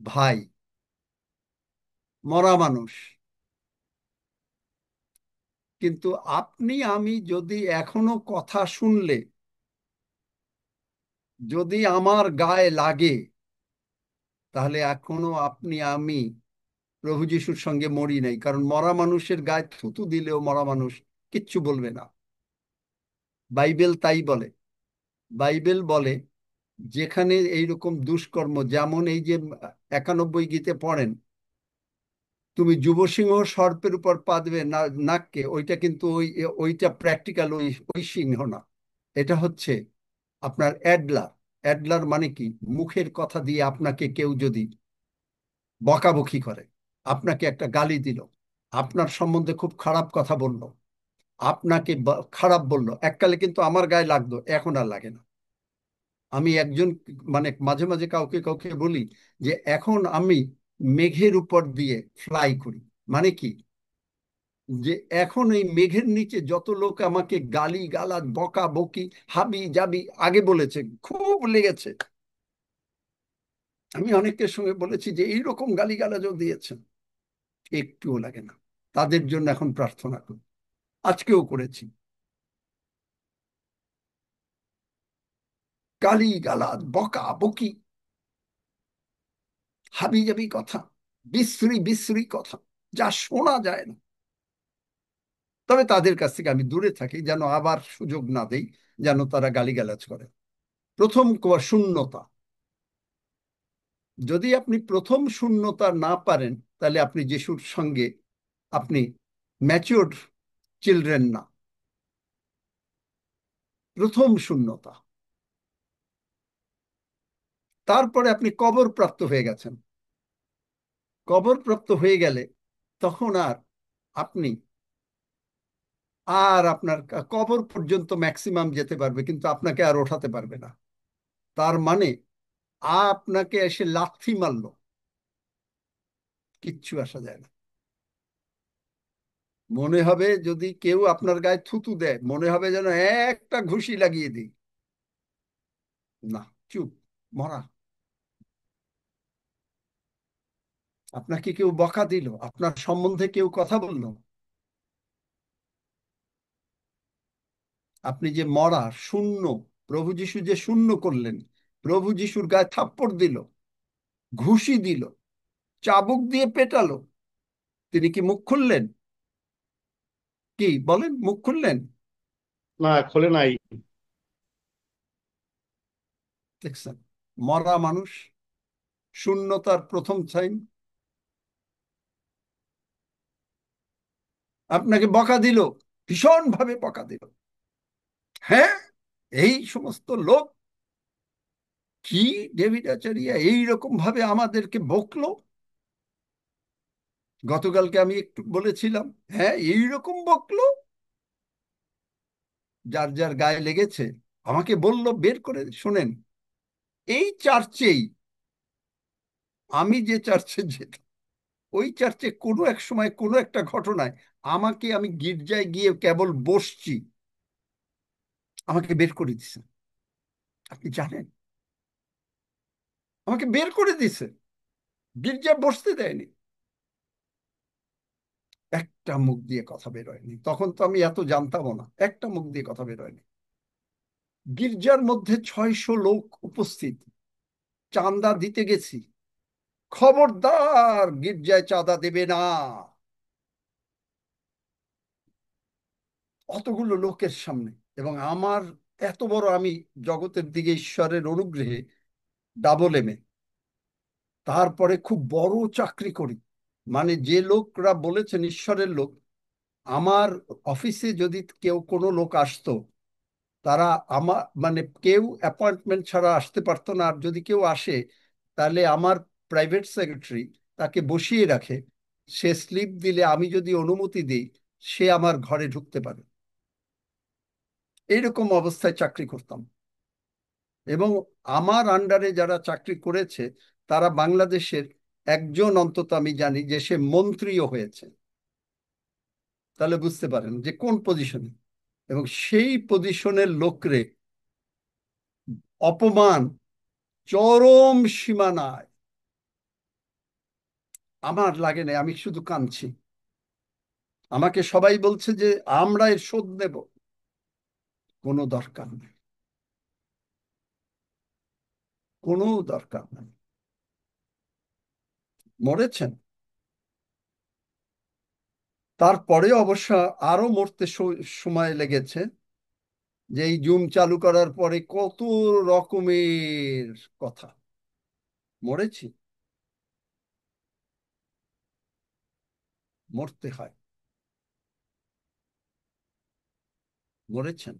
ভাই মরা মানুষ। কিন্তু আপনি আমি যদি এখনো কথা শুনলে, যদি আমার গায়ে লাগে, তাহলে এখনো আপনি আমি প্রভু যিশুর সঙ্গে মরি নাই, কারণ মরা মানুষের গায়ে থুতু দিলেও মরা মানুষ কিচ্ছু বলবে না। বাইবেল তাই বলে। বাইবেল বলে যেখানে এইরকম দুষ্কর্ম, যেমন এই যে 91 গীতে পড়েন, তুমি যুবসিংহ সর্পের উপর পা দেবে না নাককে, ওইটা কিন্তু ওইটা প্র্যাকটিক্যাল, ওই ওই সিংহ না। এটা হচ্ছে আপনার অ্যাডলার। অ্যাডলার মানে কি? মুখের কথা দিয়ে আপনাকে কেউ যদি বকাবকি করে, আপনাকে একটা গালি দিল, আপনার সম্বন্ধে খুব খারাপ কথা বলল, আপনাকে খারাপ বলল, এককালে কিন্তু আমার গায়ে লাগতো, এখন আর লাগে না। আমি একজন, মানে মাঝে মাঝে কাউকে কাউকে বলি যে এখন আমি মেঘের উপর দিয়ে ফ্লাই করি। মানে কি? যে এখন এই মেঘের নিচে যত লোক আমাকে গালি গালাজ বকা বকি হাবি জাবি আগে বলেছে, খুব লেগেছে, আমি অনেকের সঙ্গে বলেছি যে এইরকম গালিগালাজও দিয়েছেন, একটুও লাগে না। তাদের জন্য এখন প্রার্থনা করি, আজকেও করেছি। গালি গালাজ বকা বকি হাবি জাবি কথা, বিশ্রী বিশ্রী কথা, যা শোনা যায় না। তবে তাদের কাছ থেকে আমি দূরে থাকি, যেন আবার সুযোগ না দেই, যেন তারা গালিগালাজ করে। প্রথম শূন্যতা, যদি আপনি প্রথম শূন্যতা না পারেন, তাহলে আপনি যিশুর সঙ্গে আপনি ম্যাচিওর চিলড্রেন না। প্রথম শূন্যতা। তারপরে আপনি কবর প্রাপ্ত হয়ে গেছেন। কবর প্রাপ্ত হয়ে গেলে তখন আর আপনি আর আপনার কবর পর্যন্ত ম্যাক্সিমাম যেতে পারবে, কিন্তু আপনাকে আর ওঠাতে পারবে না। তার মানে আপনাকে এসে লাথি মারলো, কিচ্ছু আসা যায় না। মনে হবে যদি কেউ আপনার গায়ে থুতু দেয়, মনে হবে যেন একটা ঘুষি লাগিয়ে দিই। না, চুপ, মরা। আপনাকে কেউ বকা দিল, আপনার সম্বন্ধে কেউ কথা বলল, আপনি যে মরা, শূন্য, প্রভু যিশু যে শূন্য করলেন, প্রভু যিশুর গায়ে থাপ্পড় দিল, ঘুষি দিল, চাবুক দিয়ে পেটালো, তিনি কি মুখ খুললেন? কি বলেন, মুখ খুললেন? না, খোলে নাই। দেখছেন, মরা মানুষ, শূন্যতার প্রথম সাইন। আপনাকে বকা দিল, ভীষণ ভাবে বকা দিল। হ্যাঁ, এই সমস্ত লোক কি ডেভিড আচারিয়া এইরকম ভাবে আমাদেরকে বকলো। গতকালকে আমি একটু বলেছিলাম, হ্যাঁ এইরকম বকলো। যার যার গায়ে লেগেছে আমাকে বলল, বের করে শোনেন, এই চার্চেই, আমি যে চার্চে যেতাম, ওই চার্চে কোনো এক সময় কোনো একটা ঘটনায় আমি গির্জায় গিয়ে কেবল বসছি, আমাকে বের করে দিছে। আপনি জানেন, আমাকে বের করে দিছে, গির্জায় বসতে দেয়নি। একটা মুখ দিয়ে কথা বের হয়নি। তখন তো আমি এত জানতামও না, একটা মুখ দিয়ে কথা বের হয়নি। গির্জার মধ্যে 600 লোক উপস্থিত, চাঁদা দিতে গেছি, খবরদার গির্জায় চাঁদা দেবে না। অতগুলো লোকের সামনে, এবং আমার এত বড়, আমি জগতের দিকে ঈশ্বরের অনুগ্রহে ডাবল এমএ, তারপরে খুব বড় চাকরি করি। মানে যে লোকরা বলেছেন ঈশ্বরের লোক, আমার অফিসে যদি কেউ কোনো লোক আসতো, তারা আমার মানে কেউ অ্যাপয়েন্টমেন্ট ছাড়া আসতে পারতো না। আর যদি কেউ আসে, তাহলে আমার প্রাইভেট সেক্রেটারি তাকে বসিয়ে রাখে, সে স্লিপ দিলে আমি যদি অনুমতি দিই, সে আমার ঘরে ঢুকতে পারে। এইরকম অবস্থায় চাকরি করতাম। এবং আমার আন্ডারে যারা চাকরি করেছে তারা বাংলাদেশের একজন অন্তত আমি জানি যে সে মন্ত্রীও হয়েছে। তাহলে বুঝতে পারেন যে কোন পজিশনে। এবং সেই পজিশনের লোকরে অপমান চরম সীমানায়। আমার লাগে না, আমি শুধু কাঁদছি। আমাকে সবাই বলছে যে আমরা এর শোধ নেব। কোনো দরকার নেই, কোনো দরকার নেই। মরেছেন, তারপরে অবশ্য আরো মরতে সময় লেগেছে। যে এই জুম চালু করার পরে কত রকমের কথা। মরেছি, মরতে হয়। মরেছেন।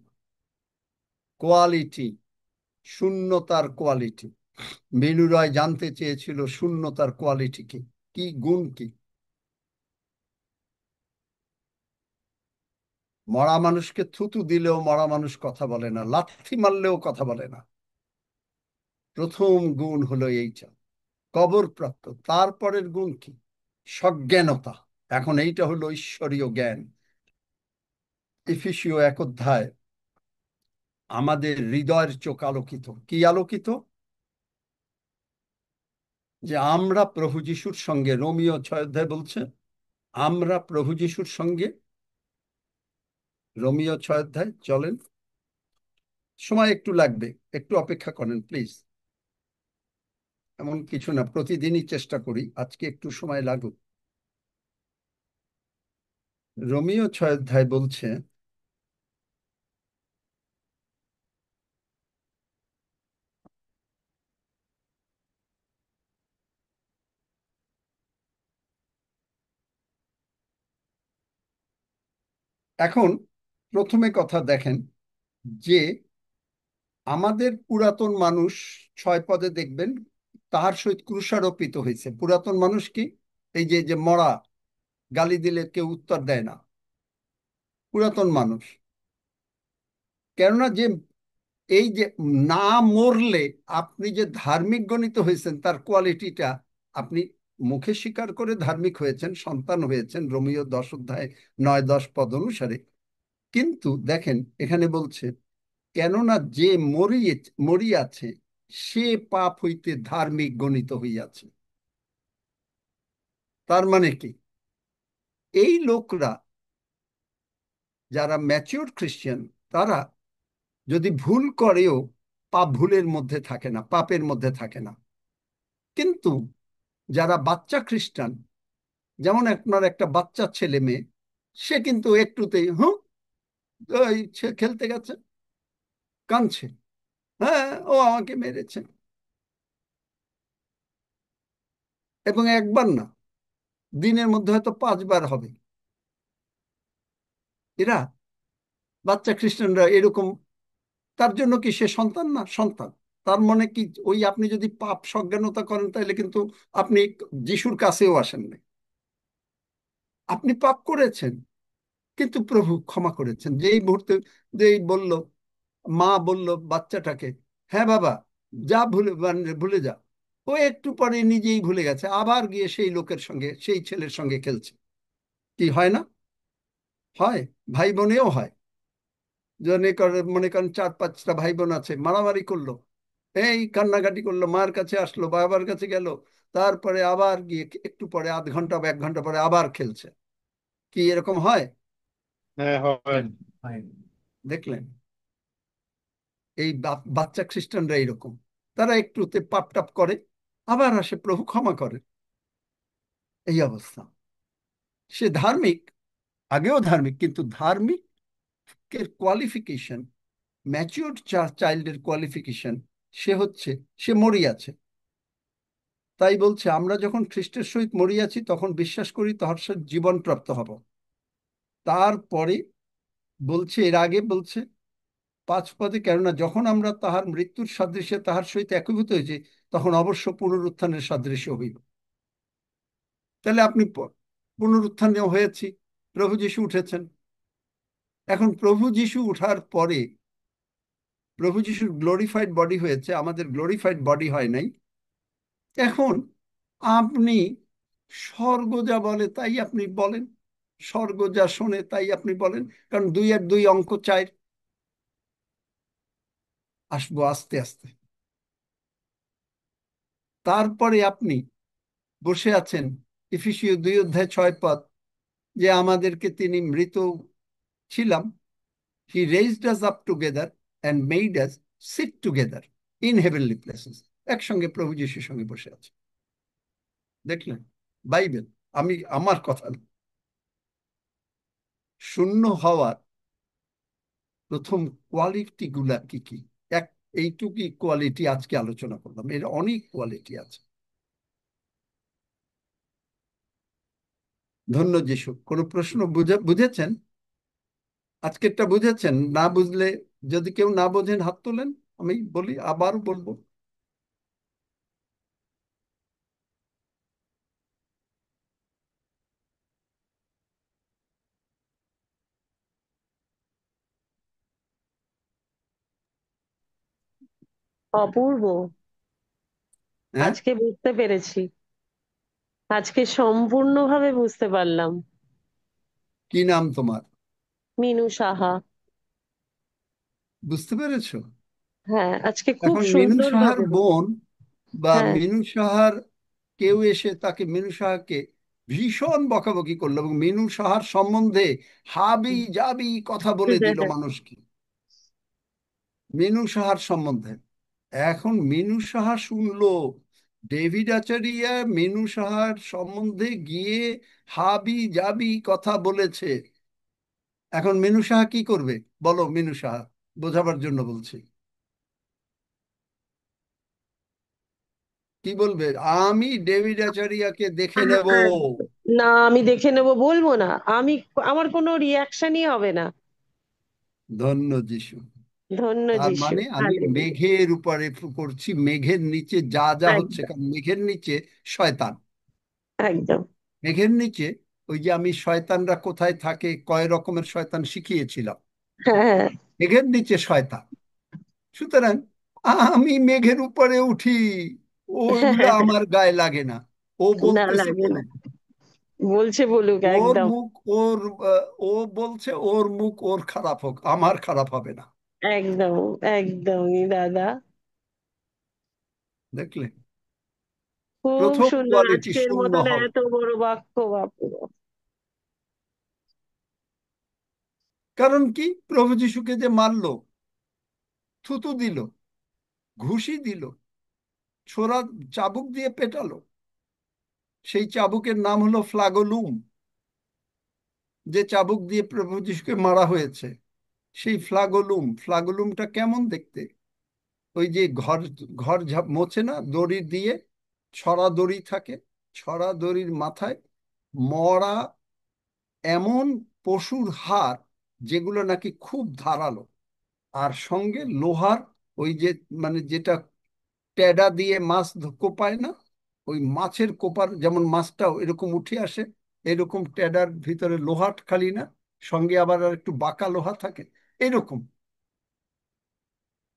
কোয়ালিটি, শূন্যতার কোয়ালিটি। মিনু রয় জানতে চেয়েছিল শূন্যতার কোয়ালিটি কি, কি গুণ কি। মরা মানুষকে থুতু দিলেও মরা মানুষ কথা বলে না, লাথি মারলেও কথা বলে না। প্রথম গুণ হলো এইটা, কবর প্রাপ্ত। তারপরের গুণ কি? সজ্ঞানতা। এখন এইটা হলো ঈশ্বরীয় জ্ঞান। এফেসীয় 1 অধ্যায়, আমাদের হৃদয়ের চোখ আলোকিত। কি আলোকিত? যে আমরা প্রভু যিশুর সঙ্গে, রোমিও 6 অধ্যায় বলছে আমরা প্রভু যিশুর সঙ্গে। রোমিও 6 অধ্যায়, চলেন, সময় একটু লাগবে, একটু অপেক্ষা করেন প্লিজ। এমন কিছু না, প্রতিদিনই চেষ্টা করি, আজকে একটু সময় লাগুক। রোমিও 6 অধ্যায় বলছে, এখন প্রথমে কথা দেখেন যে আমাদের পুরাতন মানুষ 6 পদে দেখবেন তাহার সহিত ক্রুশারোপিত হয়েছে। পুরাতন মানুষ কি? এই যে যে মরা, গালি দিলে কেউ উত্তর দেয় না, পুরাতন মানুষ। কেননা যে এই যে না মরলে আপনি যে ধার্মিক গণিত হয়েছেন তার কোয়ালিটিটা, আপনি মুখে স্বীকার করে ধার্মিক হয়েছেন, সন্তান হয়েছেন, রোমিও 10 অধ্যায় 9-10 পদ অনুসারে। কিন্তু দেখেন এখানে বলছে, কেননা যে মরিয়াছে সে পাপ হইতে ধার্মিক গণিত হইয়াছে। তার মানে কি? এই লোকরা যারা ম্যাচিওর খ্রিস্টান, তারা যদি ভুল করেও পাপ ভুলের মধ্যে থাকে না, পাপের মধ্যে থাকে না। কিন্তু যারা বাচ্চা খ্রিস্টান, যেমন আপনার একটা বাচ্চা ছেলে মেয়ে, সে কিন্তু একটুতেই খেলতে গেছে, কাঁদছে, হ্যাঁ ও আমাকে মেরেছে। এবং একবার না, দিনের মধ্যে হয়তো 5 বার হবে। এরা বাচ্চা খ্রিস্টানরা এরকম। তার জন্য কি সে সন্তান না? সন্তান। তার মনে কি ওই আপনি যদি পাপ সজ্ঞানতা করেন তাহলে কিন্তু আপনি যিশুর কাছেও আসেন না। আপনি পাপ করেছেন কিন্তু প্রভু ক্ষমা করেছেন। যেই মুহূর্তে যেই বলল, মা বলল বাচ্চাটাকে, হ্যাঁ বাবা যা, ভুলে যা, ও একটু পরে নিজেই ভুলে গেছে, আবার গিয়ে সেই লোকের সঙ্গে, সেই ছেলের সঙ্গে খেলছে। কি হয় না? হয়। ভাই বোনেও হয়। মনে করেন 4-5টা ভাই বোন আছে, মারামারি করলো, এই কান্নাকাটি করলো, মার কাছে আসলো, বাবার কাছে গেল, তারপরে আবার গিয়ে একটু পরে, আধ ঘন্টা বা 1 ঘন্টা পরে আবার খেলছে। কি এরকম হয়? হ্যাঁ হয়। দেখলেন? এই বাচ্চা খ্রিস্টানরা এইরকম। তারা একটুতে পাপ টাপ করে, আবার আসে, প্রভু ক্ষমা করে। এই অবস্থা। সে ধার্মিক, আগেও ধার্মিক, কিন্তু ধার্মিকের কোয়ালিফিকেশন, ম্যাচিওর চাইল্ডের কোয়ালিফিকেশন, সে হচ্ছে সে মরিয়াছে। তাই বলছে আমরা যখন খ্রিস্টের সহিত মরিয়াছি তখন বিশ্বাস করি তাহার সহিত জীবন প্রাপ্ত হব। তারপরে বলছে, এর আগে বলছে 5 পদে, কেননা যখন আমরা তাহার মৃত্যুর সাদৃশ্যে তাহার সহিত একীভূত হয়েছি তখন অবশ্য পুনরুত্থানের সাদৃশ্য হইব। তাহলে আপনি পুনরুত্থানে হয়েছি, প্রভু যীশু উঠেছেন। এখন প্রভু যীশু উঠার পরে প্রভু যিশুর গ্লোরিফাইড বডি হয়েছে, আমাদের গ্লোরিফাইড বডি হয় নাই। এখন আপনি স্বর্গ যা বলে তাই আপনি বলেন, স্বর্গ যা শোনে তাই আপনি বলেন, কারণ 2 আর 2 অঙ্ক 4। আসবো আস্তে আস্তে। তারপরে আপনি বসে আছেন এফেসীয় 2 অধ্যায় 6 পদ, যে আমাদেরকে তিনি মৃত ছিলাম, he raised us up together and made us sit together in heavenly places. একসঙ্গে প্রভু যিশুর সঙ্গে বসে আছে। দেখলেন? বাইবেল, আমি আমার কথা না। শূন্য হওয়ার প্রথম কোয়ালিটি গুলা কি কি? এইটুকুই কোয়ালিটি আজকে আলোচনা করলাম, এর অনেক কোয়ালিটি আছে। ধন্য যিশু। কোনো প্রশ্ন বুঝেছেন? আজকেরটা বুঝেছেন? না বুঝলে, যদি কেউ না বোঝেন হাত তোলেন, আমি বলি, আবার বলবো। অপূর্ব। হ্যাঁ, আজকে বুঝতে পেরেছি, আজকে সম্পূর্ণভাবে বুঝতে পারলাম। কি নাম তোমার? মিনু সাহা। বুঝতে পেরেছো? হ্যাঁ, আজকে খুব এখন মিনু সুন্দর সাহার ভাবে। বোন বা হ্যাঁ। মিনু সাহার কেউ এসে তাকে, মিনু সাহাকে ভীষণ বকাবকি করলো এবং মিনু সাহার সম্বন্ধে হাবি জাবি কথা বলে দিল মানুষকে, মিনু সাহার সম্বন্ধে। এখন মিনু সাহা শুনলো ডেভিড আচারিয়া মিনু সাহার সম্বন্ধে গিয়ে হাবি জাবি কথা বলেছে। এখন মিনু সাহা কি করবে বলো? মিনু সাহা, বোঝাবার জন্য বলছি, কি বলবে? আমি ডেভিড আচারিয়াকে দেখে নেব। না, আমি দেখে নেব বলবো না, আমার কোনো রিয়াকশনই হবে না। ধন্য যিশু। ধন্য তার যিশু। মানে আমি হালেলুয়া। মেঘের উপরে করছি, মেঘের নিচে যা যা হচ্ছে, একদম। কারণ মেঘের নিচে শয়তান। একদম। মেঘের নিচে ওই যে আমি শয়তানরা কোথায় থাকে, কয় রকমের শয়তান শিখিয়েছিলাম। হ্যাঁ। মেঘের নিচে শয়তান। সুতরাং আমি মেঘের উপরে উঠি, ওইগুলো আমার গায়ে লাগে না। ও না, বলতেছে লাগে না। বলুক, বলছে বলুক, ওর একদম। মুখ ওর ও বলছে ওর মুখ ওর খারাপ হোক, আমার খারাপ হবে না। একদম। একদমই দাদা। দেখলে? খুব প্রথম সুন্দর, কোয়ালিটি আজকের শূন্য মতন হও। এত বড় বাক্য, বাপুর। কারণ কি? প্রভু যিশুকে যে মারলো, থুতু দিল, ঘুষি দিল, ছোড়া চাবুক দিয়ে পেটালো, সেই চাবুকের নাম হলো ফ্লাগোলুম। যে চাবুক দিয়ে প্রভু যিশুকে মারা হয়েছে সেই ফ্লাগোলুম। ফ্লাগোলুমটা কেমন দেখতে? ওই যে ঘর ঘর মোছে না দড়ি দিয়ে, ছড়া দড়ি থাকে, ছড়া দড়ির মাথায় মরা এমন পশুর হাড়, যেগুলো নাকি খুব ধারালো, আর সঙ্গে লোহার ওই যে, মানে যেটা ট্যাডা দিয়ে মাছ কোপায় না, ওই মাছের কোপার যেমন মাছটাও এরকম উঠে আসে, এরকম ট্যাডার ভিতরে লোহা খালি না, সঙ্গে আবার আর একটু বাঁকা লোহা থাকে, এরকম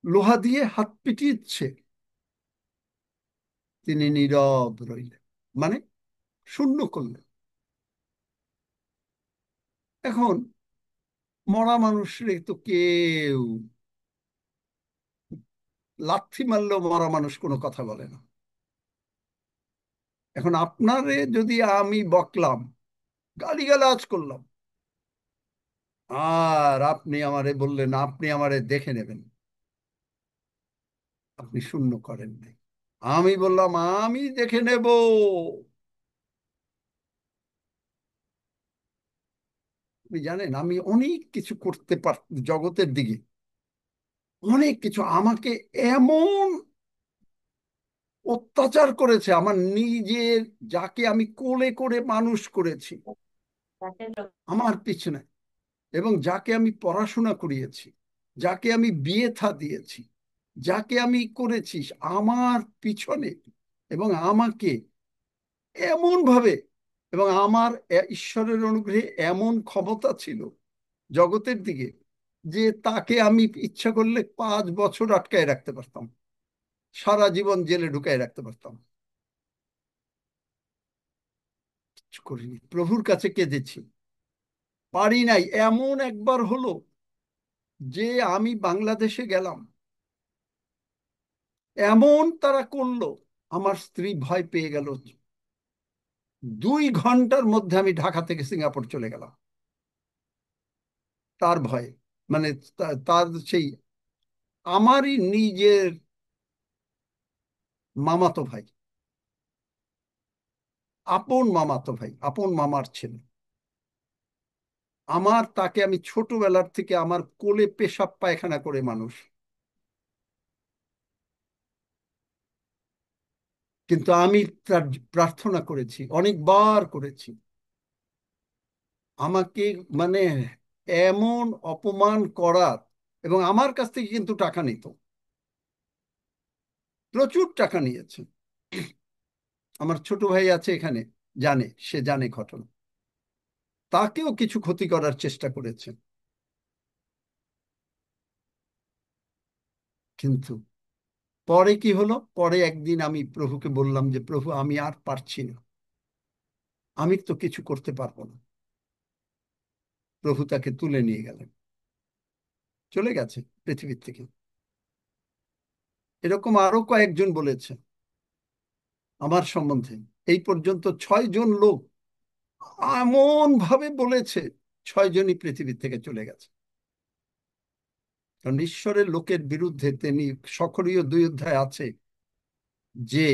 লোহা দিয়ে হাত পিটিয়েছে। তিনি নীরব রইলেন, মানে শূন্য করলেন। এখন মরা মানুষরে তো কেউ লাথি মারলেও মরা মানুষ কোনো কথা বলে না। এখন আপনারে যদি আমি বকলাম, গালিগালাজ করলাম, আর আপনি আমারে বললেন আপনি আমারে দেখে নেবেন, আপনি শূন্য করেন নাই। আমি বললাম আমি দেখে নেব। আপনি জানেন আমি অনেক কিছু করতে পার জগতের দিকে, অনেক কিছু আমাকে এমন অত্যাচার করেছে আমার নিজের, যাকে আমি কোলে করে মানুষ করেছি আমার পিছনে, এবং যাকে আমি পড়াশোনা করিয়েছি, যাকে আমি বিয়ে থা দিয়েছি, যাকে আমি করেছি আমার পিছনে, এবং আমাকে এমন ভাবে, এবং আমার ঈশ্বরের অনুগ্রহে এমন ক্ষমতা ছিল জগতের দিকে, যে তাকে আমি ইচ্ছা করলে 5 বছর আটকায় রাখতে পারতাম, সারা জীবন জেলে ঢুকায় রাখতে পারতাম। কিছু করিনি, প্রভুর কাছে কেঁদেছি, পারি নাই। এমন একবার হলো যে আমি বাংলাদেশে গেলাম, এমন তারা করলো, আমার স্ত্রী ভয় পেয়ে গেল। 2 ঘন্টার মধ্যে আমি ঢাকা থেকে সিঙ্গাপুর চলে গেলাম তার ভয়ে। মানে তার সেই আমারই নিজের মামাতো ভাই, আপন মামাতো ভাই, আপন মামার ছেলে আমার, তাকে আমি ছোটবেলার থেকে আমার কোলে পেশাব পায়খানা করে মানুষ, কিন্তু আমি তার প্রার্থনা করেছি, অনেকবার করেছি। আমাকে মানে এমন অপমান করার, এবং আমার কাছ থেকে কিন্তু টাকা নিত, প্রচুর টাকা নিয়েছে। আমার ছোট ভাই আছে এখানে, জানে, সে জানে ঘটনা। তাকেও কিছু ক্ষতি করার চেষ্টা করেছে, কিন্তু পরে কি হলো, পরে একদিন আমি প্রভুকে বললাম যে প্রভু আমি আর পারছি না, আমি তো কিছু করতে পারবো না। প্রভু তাকে তুলে নিয়ে গেলেন, চলে গেছে পৃথিবীর থেকে। এরকম আরো কয়েকজন বলেছে আমার সম্বন্ধে, এই পর্যন্ত 6 জন লোক এমন ভাবে বলেছে, 6 জনই পৃথিবী থেকে চলে গেছে। কারণ ঈশ্বরের লোকের বিরুদ্ধে তিনি সক্রিয় 2 অধ্যায় আছে যে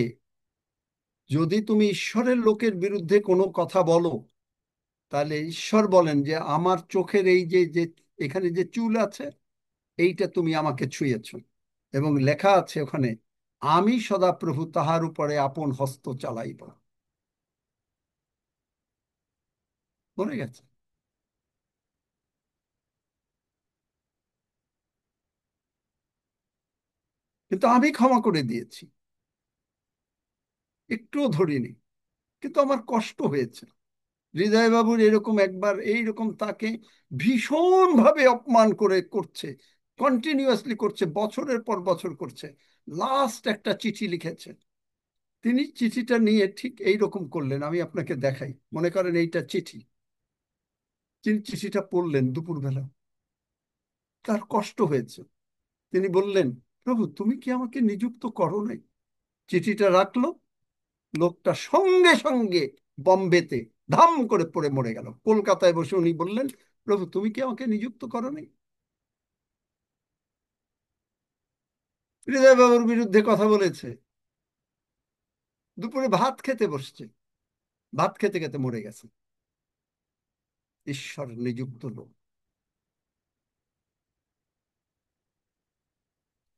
যদি তুমি ঈশ্বরের লোকের বিরুদ্ধে কোনো কথা বলো, তাহলে ঈশ্বর বলেন যে আমার চোখের এই যে যে এখানে যে চুল আছে, এইটা তুমি আমাকে ছুঁয়েছ। এবং লেখা আছে ওখানে, আমি সদাপ্রভু তাহার উপরে আপন হস্ত চালাইব। মনে গেছে। কিন্তু আমি ক্ষমা করে দিয়েছি, একটুও ধরিনি, কিন্তু আমার কষ্ট হয়েছে। হৃদয় বাবুর এরকম একবার এইরকম তাকে ভীষণ ভাবে অপমান করছে, কন্টিনিউয়াসলি করছে, বছরের পর বছর করছে। লাস্ট একটা চিঠি লিখেছে, তিনি চিঠিটা নিয়ে ঠিক এইরকম করলেন, আমি আপনাকে দেখাই। মনে করেন এইটা চিঠি, তিনি চিঠিটা পড়লেন দুপুরবেলা, তার কষ্ট হয়েছে। তিনি বললেন, প্রভু তুমি কি আমাকে নিযুক্ত করো নাই? চিঠিটা রাখলো, লোকটা সঙ্গে সঙ্গে বম্বেতে ধাম করে পড়ে মরে গেল। কলকাতায় বসে উনি বললেন, প্রভু তুমি কি আমাকে নিযুক্ত করো নাই? হৃদয় বাবুর বিরুদ্ধে কথা বলেছে, দুপুরে ভাত খেতে বসছে, ভাত খেতে খেতে মরে গেছে। ঈশ্বর নিযুক্ত লোক,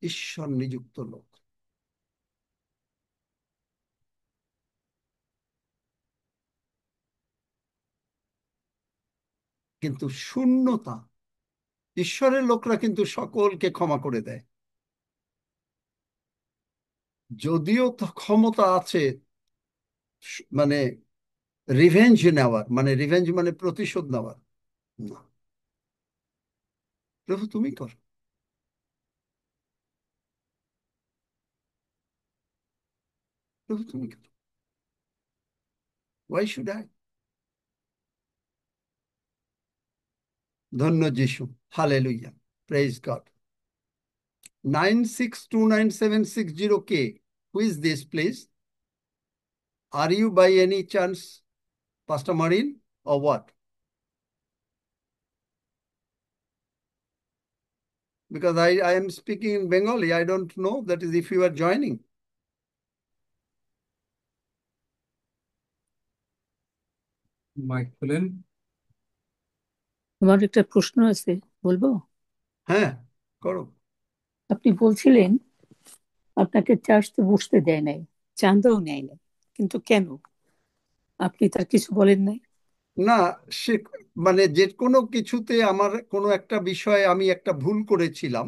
ঈশ্বর নিযুক্ত লোক। কিন্তু শূন্যতা, ঈশ্বরের লোকরা কিন্তু সকলকে ক্ষমা করে দেয়, যদিও তো ক্ষমতা আছে মানে রিভেঞ্জ নেওয়ার, মানে রিভেঞ্জ মানে প্রতিশোধ নেওয়ার। না, প্রভু তুমি করো, প্রভু তুমি করো, ওয়াই শুড আই? ধন্য যিশু, হালেলুয়া, প্রেজ গড। 962976 কে, who is this please? Are you by any chance Pastor Marin or what? Because I am speaking in Bengali, I don't know that is if you are joining. Mic খুলেন। আমার একটা প্রশ্ন আছে, বলবো? হ্যাঁ, করো। আপনি বলছিলেন আপনাকে চার্চে বসতে দেয় নাই, চাঁদাও নেয় নাই, কিন্তু কেন? আপনি তার কিছু বলেন নাই? না, সে মানে যে কোনো কিছুতে আমার কোনো একটা বিষয়ে আমি একটা ভুল করেছিলাম,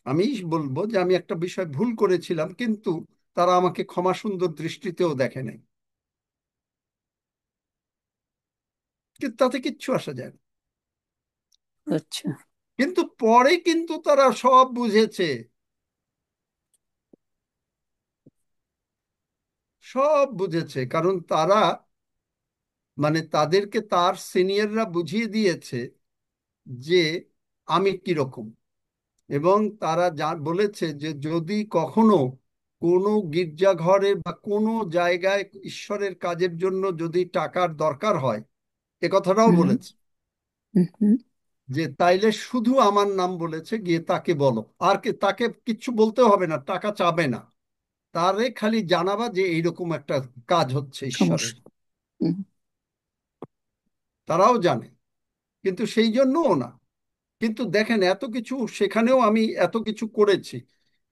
আমি বলবো যে আমি একটা বিষয় ভুল করেছিলাম, কিন্তু তারা আমাকে ক্ষমা সুন্দর দৃষ্টিতেও দেখে নাই, কিন্তু তাতে কিচ্ছু আসা যায় না। আচ্ছা, কিন্তু পরে কিন্তু তারা সব বুঝেছে, সব বুঝেছে, কারণ তারা মানে তাদেরকে তার সিনিয়ররা বুঝিয়ে দিয়েছে যে আমি কিরকম। এবং তারা যা বলেছে যে যদি কখনো কোনো গির্জাঘরে বা কোনো জায়গায় ঈশ্বরের কাজের জন্য যদি টাকার দরকার হয়, এ কথাটাও হুম বলেছে হুম। যে তাইলে শুধু আমার নাম বলেছে, গিয়ে তাকে বলো, আর তাকে কিচ্ছু বলতে হবে না, টাকা চাবে না, তারে খালি জানাবা যে এইরকম একটা কাজ হচ্ছে ঈশ্বরের। সমস্যা। হুম। তারাও জানে, কিন্তু সেই জন্যও না। কিন্তু দেখেন এত কিছু, সেখানেও আমি এত কিছু করেছি।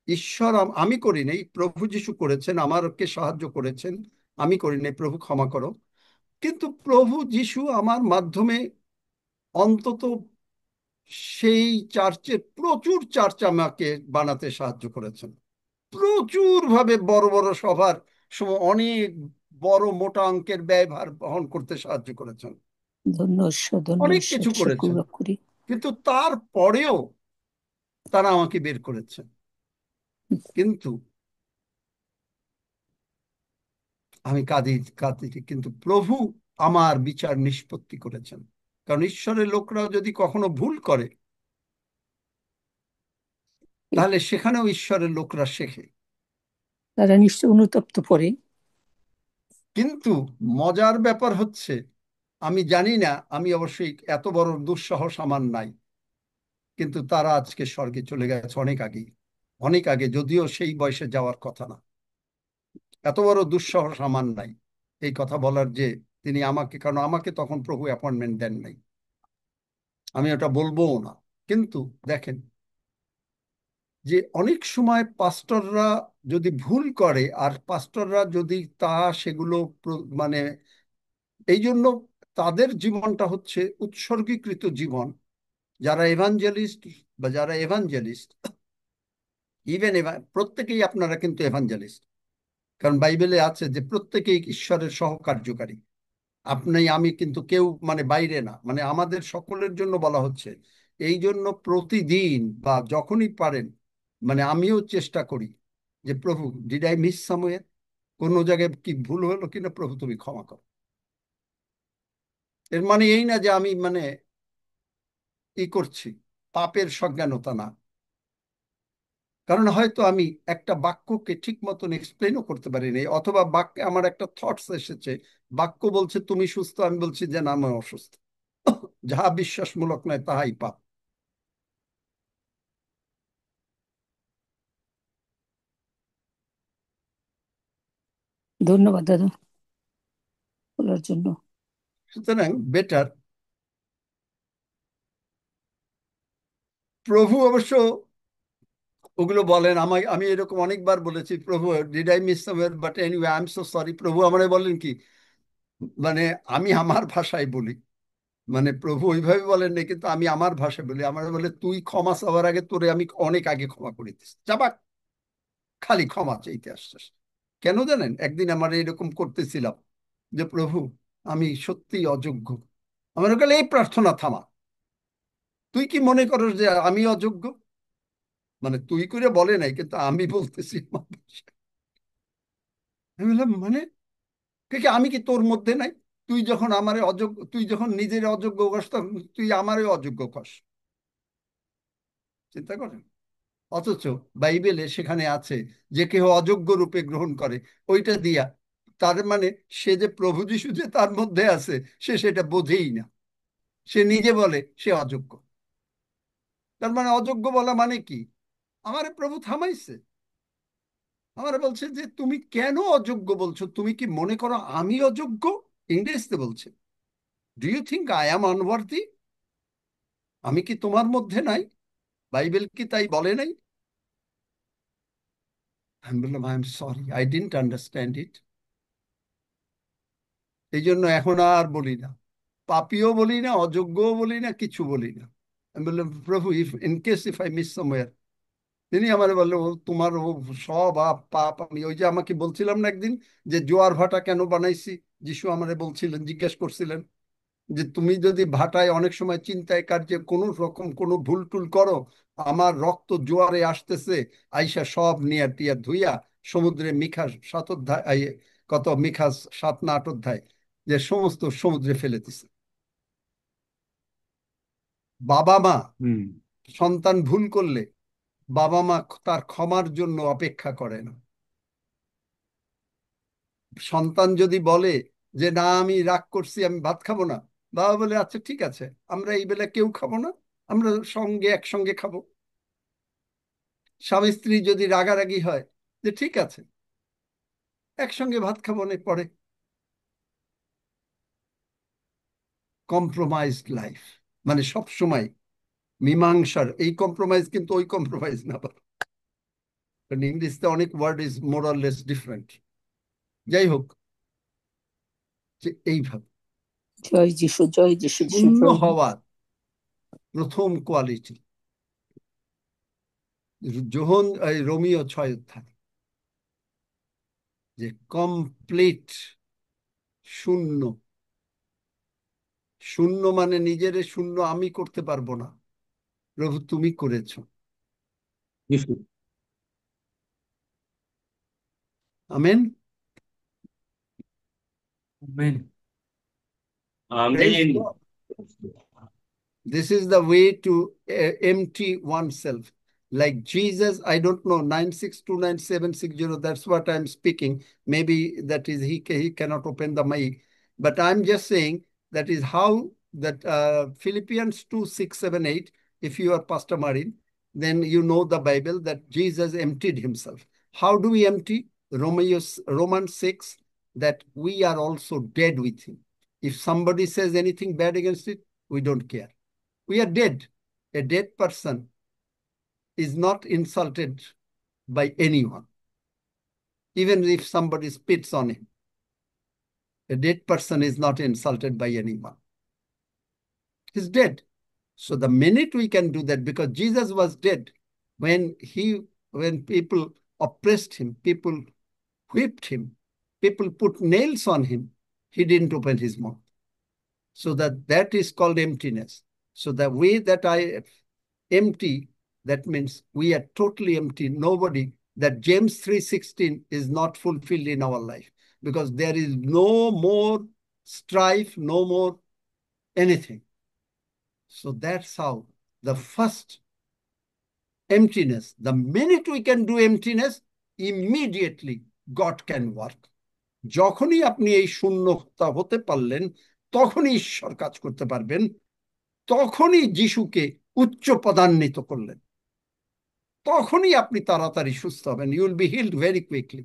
ঈশ্বর আমি করি নাই, প্রভু যিশু করেছেন, আমাকে সাহায্য করেছেন। আমি করি নাই, প্রভু ক্ষমা করো। কিন্তু প্রভু যিশু আমার মাধ্যমে অন্তত সেই চার্চের প্রচুর চার্চ আমাকে বানাতে সাহায্য করেছেন। প্রচুর ভাবে বড় বড় সভার সময় অনেক বড় মোটা অঙ্কের ব্যয়ভার বহন করতে সাহায্য করেছেন, ধন্য ঈশ্বর, ধন্য অনেক ঈশ্বর, কিছু শুকর করেছেন। করি। কিন্তু তারপরেও তারা আমাকে বের করেছেন। কিন্তু আমি কাঁদি কাঁদি, কিন্তু প্রভু আমার বিচার নিষ্পত্তি করেছেন। কারণ ঈশ্বরের লোকরা যদি কখনো ভুল করে, তাহলে সেখানেও ঈশ্বরের লোকরা শেখে। তারা নিশ্চয় অনুতপ্ত পড়ে। কিন্তু মজার ব্যাপার হচ্ছে, আমি জানি না, আমি অবশ্যই এত বড় দুঃসাহস আমার নাই, কিন্তু তারা আজকে স্বর্গে চলে গেছে অনেক আগে, অনেক আগে, যদিও সেই বয়সে যাওয়ার কথা না। এত বড় দুঃসাহস আমার নাই এই কথা বলার যে তিনি আমাকে, কারণ আমাকে তখন প্রভু অ্যাপয়েন্টমেন্ট দেন নাই, আমি ওটা বলবোও না। কিন্তু দেখেন যে অনেক সময় পাস্টররা যদি ভুল করে, আর পাস্টররা যদি সেগুলো মানে এই জন্য তাদের জীবনটা হচ্ছে উৎসর্গীকৃত জীবন। যারা এভাঞ্জেলিস্ট বা যারা এভাঞ্জেলিস্ট, ইভেন প্রত্যেকেই আপনারা কিন্তু এভাঞ্জেলিস্ট, কারণ বাইবেলে আছে যে প্রত্যেকেই ঈশ্বরের সহকার্যকারী। আপনি আমি কিন্তু কেউ মানে বাইরে না, মানে আমাদের সকলের জন্য বলা হচ্ছে। এই জন্য প্রতিদিন বা যখনই পারেন, মানে আমিও চেষ্টা করি যে প্রভু, ডিড আই মিস সামওয়্যার, কোনো জায়গায় কি ভুল হলো কিনা, প্রভু তুমি ক্ষমা করো। এর মানে এই না যে আমি মানে করছি, পাপের সজ্ঞানতা না। কারণ হয়তো আমি একটা বাক্যকে ঠিক মতন এক্সপ্লেনও করতে পারিনি, অথবা বাক্যে আমার একটা থটস এসেছে, বাক্য বলছে তুমি সুস্থ, আমি বলছি যে না আমি অসুস্থ। যাহা বিশ্বাসমূলক নয় তাহাই পাপ। ধন্যবাদ দাদা বলার জন্য। সুতরাং বেটার, প্রভু অবশ্য ওগুলো বলেন আমায়, আমি এরকম অনেকবার বলেছি, প্রভু did I miss somewhere, but anyway I am so sorry. প্রভু আমারে বলেন কি, মানে আমি আমার ভাষায় বলি, মানে প্রভু ওইভাবে বলেন না, কিন্তু আমি আমার ভাষায় বলি। আমার বলে তুই ক্ষমা চাওয়ার আগে তোরে আমি অনেক আগে ক্ষমা করে দিচ্ছি, যাবা খালি ক্ষমা চাইতে আসছিস কেন জানেন? একদিন আমার এরকম করতেছিলাম যে প্রভু আমি সত্যি অযোগ্য। আমার গেলে এই প্রার্থনা থামা, তুই কি মনে করস যে আমি অযোগ্য? মানে তুই করে বলে নাই, কিন্তু আমি বলতেছি আমার ভাষায়। আমি বললাম মানে আমি কি তোর মধ্যে নাই? তুই যখন আমারে অযোগ্য, তুই যখন নিজের অযোগ্য কস, তখন তুই আমারে অযোগ্য কস। চিন্তা করেন। অথচ বাইবেলে সেখানে আছে যে কেহ অযোগ্য রূপে গ্রহণ করে, ওইটা দিয়া তার মানে সে যে প্রভু যিশু যে তার মধ্যে আছে, সে সেটা বোঝেই না, সে নিজে বলে সে অযোগ্য। তার মানে অযোগ্য বলা মানে কি? আমারে প্রভু থামাইছে, আমার বলছে যে তুমি কেন অযোগ্য বলছো? তুমি কি মনে করো আমি অযোগ্য? ইংরেজিতে বলছে, do you think I am unworthy? আমি কি তোমার মধ্যে নাই? বাইবেল কি তাই বলে নাই? আমি বললাম I am sorry, I didn't understand it. এই জন্য এখন আর বলি না, পাপিও বলি না, অযোগ্যও বলি না, কিছু বলি না। আমি বললাম প্রভু, if in case if I miss somewhere, তিনি আমার বললেন ও তোমার ও সব পাপ। আমি ওই যে আমাকে বলছিলাম না একদিন যে জোয়ার ভাটা কেন বানাইছি, যিশু আমারে বলছিলেন, জিজ্ঞেস করছিলেন যে তুমি যদি ভাটায় অনেক সময় চিন্তায় কার্যে কোনো রকম কোনো ভুল টুল করো, আমার রক্ত জোয়ারে আসতেছে, আইসা সব নিয়ে টিয়া ধুইয়া সমুদ্রে মিখা 7 অধ্যায় কত মিখা 7 না 8 অধ্যায় যে সমস্ত সমুদ্রে ফেলে দিছে। বাবা মা সন্তান ভুল করলে বাবা মা তার ক্ষমার জন্য অপেক্ষা করে না। সন্তান যদি বলে যে না আমি রাগ করছি, আমি ভাত খাবো না, বাবা বলে আচ্ছা ঠিক আছে, আমরা এই বেলা কেউ খাবো না, আমরা একসঙ্গে খাবো। স্বামী স্ত্রী যদি রাগারাগি হয়, যে ঠিক আছে একসঙ্গে ভাত খাবো না পরে। কম্প্রোমাইজড লাইফ মানে সব সময় মীমাংসার, এই কম্প্রোমাইজ কিন্তু ওই কম্প্রোমাইজ না, কারণ ইংলিশে অনেক word is more or less different. যাই হোক, যে এইভাবে জয় যিশু, জয় যিশু, যিশু শূন্য জয়। হওয়ার প্রথম কোয়ালিটি যখন রোমিও 6 অধ্যায়, যে কমপ্লিট শূন্য। শূন্য মানে নিজের শূন্য আমি করতে পারবো না, প্রভু তুমি করেছো। Amen. Amen. Praise amen. God. This is the way to empty oneself. Like Jesus, I don't know, 9629760, that's what I'm speaking. Maybe that is, he cannot open the mic. But I'm just saying that is how that Philippians 2:6-7-8, if you are Pastor Marin, then you know the Bible that Jesus emptied himself. How do we empty? Romans 6, that we are also dead with him. If somebody says anything bad against it, we don't care. We are dead. A dead person is not insulted by anyone, even if somebody spits on him. A dead person is not insulted by anyone. He's dead. So the minute we can do that, because Jesus was dead when people oppressed him, people whipped him, people put nails on him, he didn't open his mouth. So that is called emptiness. So the way that I empty, that means we are totally empty. Nobody, that James 3:16 is not fulfilled in our life, because there is no more strife, no more anything. So that's how the first emptiness, the minute we can do emptiness, immediately God can work. যখনই আপনি এই শূন্যতা হতে পারলেন, তখনই ঈশ্বর কাজ করতে পারবেন, তখনই যিশুকে উচ্চ পদান্বিত করলেন, তখনই আপনি তাড়াতাড়ি সুস্থ হবেন। You will be healed very quickly.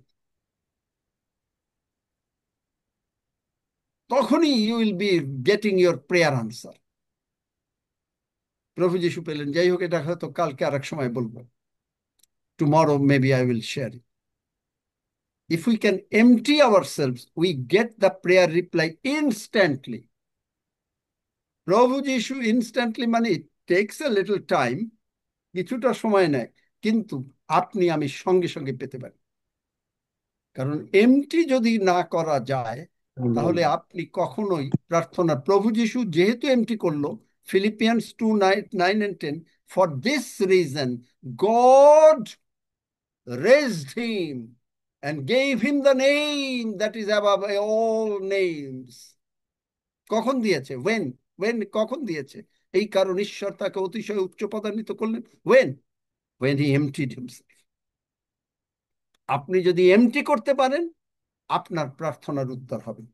তখনই you will be getting your prayer answer. প্রভু যিশু পেলেন। যাই হোক, এটা হয়তো কালকে আর এক সময় বলবো। Tomorrow maybe I will share it. If we can empty ourselves, we get the prayer reply instantly. প্রভু যিশু instantly মানে it takes a little time, কিছুটা সময় নেয়, কিন্তু আপনি আমি সঙ্গে সঙ্গে পেতে পারি। কারণ এমটি যদি না করা যায়, তাহলে আপনি কখনোই প্রার্থনা, প্রভু যিশু যেহেতু এমটি করলো, Philippians 2:9-10, for this reason God raised him and gave him the name that is above all names. কখন দিয়েছে? when কখন দিয়েছে? এই কারণ ঈশ্বর তাকে অতিশয় উচ্চ পদান্বিত করলেন। when he emptied himself. আপনি যদি এমটি করতে পারেন, আপনার প্রার্থনার উত্তর হবে।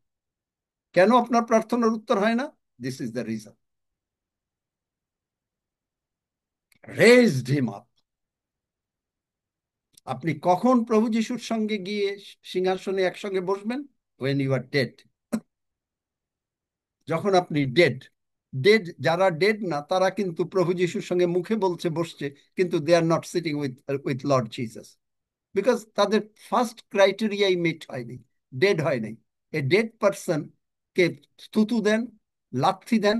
কেন আপনার প্রার্থনার উত্তর হয় না? This is the reason. Raised him up. আপনি কখন প্রভু যিশুর সঙ্গে গিয়ে সিংহাসনে একসঙ্গে বসবেন? when you are dead. যখন আপনি ডেড। যারা ডেড না, তারা কিন্তু প্রভু যিশুর সঙ্গে মুখে বলছে বসছে, কিন্তু they are not sitting with Lord Jesus, because তাদের ফার্স্ট ক্রাইটেরিয়াই মিট হয়নি, ডেড হয়নি। এ ডেড পারসন কে থুতু দেন, লাথি দেন,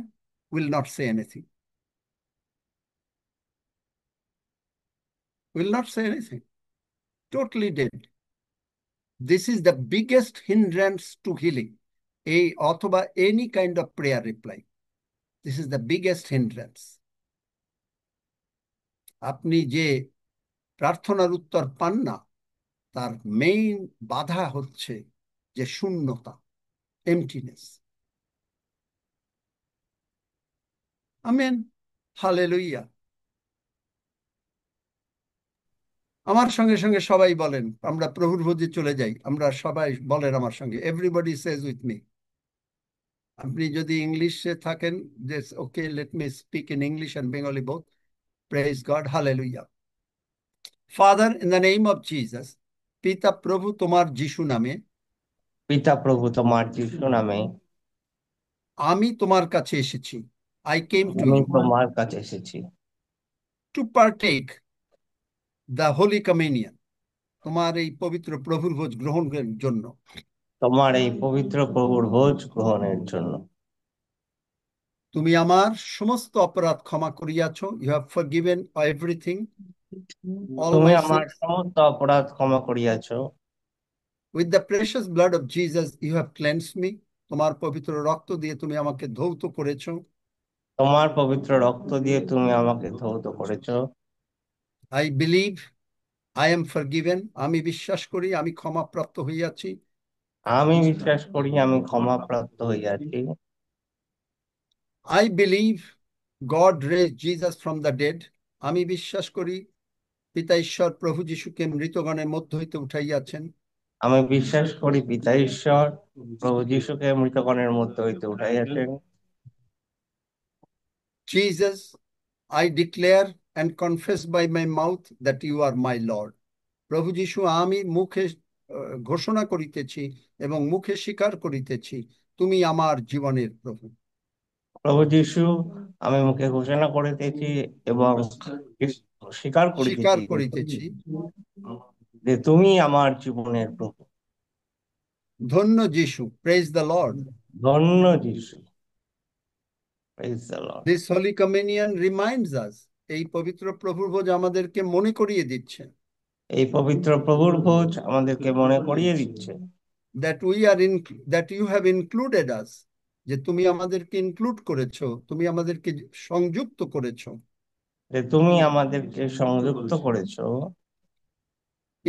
will not say anything. Will not say anything. Totally dead. This is the biggest hindrance to healing. এই অথবা any kind of prayer reply, this is the biggest hindrance. আপনি যে প্রার্থনার উত্তর পান না, তার মেইন বাধা হচ্ছে যে শূন্যতা, এমটিনেস। Amen, hallelujah. আমার সঙ্গে সঙ্গে সবাই বলেন, আমরা প্রভুর ভোজে চলে যাই, আমরা সবাই বলেন আমার সঙ্গে, এভরিবডি সেজ উইথ মি। আপনি যদি ইংলিশে থাকেন, যে okay, let me speak in English and Bengali both. Praise God, hallelujah. Father, in the name of Jesus, পিতা প্রভু তোমার যিশু নামে, পিতা প্রভু তোমার যিশু নামে আমি তোমার কাছে এসেছি। আই কেম টু আমি ইউ তোমার কাছে এসেছি টু পার্টেক দ্য হোলি কমিউনিয়ন, তোমার এই পবিত্র প্রভুর ভোজ গ্রহণের জন্য। তোমার এই পবিত্র প্রভুর ভোজ গ্রহণের জন্য। তুমি আমার সমস্ত অপরাধ ক্ষমা করিয়াছ। You have forgiven everything, all তুমি মাই আমার সিনস। সমস্ত অপরাধ ক্ষমা করিয়াছ। With the precious blood of Jesus you have cleansed me, তোমার পবিত্র রক্ত দিয়ে তুমি আমাকে ধৌত করেছো। তোমার পবিত্র রক্ত দিয়ে তুমি আমাকে ধৌত করেছ। I believe I am forgiven, আমি বিশ্বাস করি আমি ক্ষমাপ্রাপ্ত হইয়াছি। আমি বিশ্বাস করি আমি ক্ষমাপ্রাপ্ত হইয়াছি। I believe God raised Jesus from the dead, আমি বিশ্বাস করি পিতা ঈশ্বর প্রভু যিশুকে মৃতগণের মধ্য হইতে উঠাইয়াছেন। আমি বিশ্বাস করি পিতা ঈশ্বর প্রভু যিশুকে মৃতগণের মধ্যে হইতে উঠাইয়াছেন। Jesus, I declare and confess by my mouth that you are my Lord. প্রভু যিশু, আমি মুখে ঘোষণা করিতেছি এবং মুখে স্বীকার করিতেছি তুমি আমার জীবনের প্রভু। প্রভু যিশু, আমি মুখে ঘোষণা করিতেছি এবং স্বীকার করিতেছি যে তুমি আমার জীবনের প্রভু। ধন্য যিশু, প্রেজ দ্য লর্ড। ধন্য যিশু, praise the lord. This holy communion reminds us, এই পবিত্র প্রভুর ভোজ আমাদেরকে মনে করিয়ে দিচ্ছে, এই পবিত্র প্রভুর ভোজ আমাদেরকে মনে করিয়ে দিচ্ছে that you have included us, যে তুমি আমাদেরকে ইনক্লুড করেছো, তুমি আমাদেরকে সংযুক্ত করেছো। যে তুমি আমাদেরকে সংযুক্ত করেছো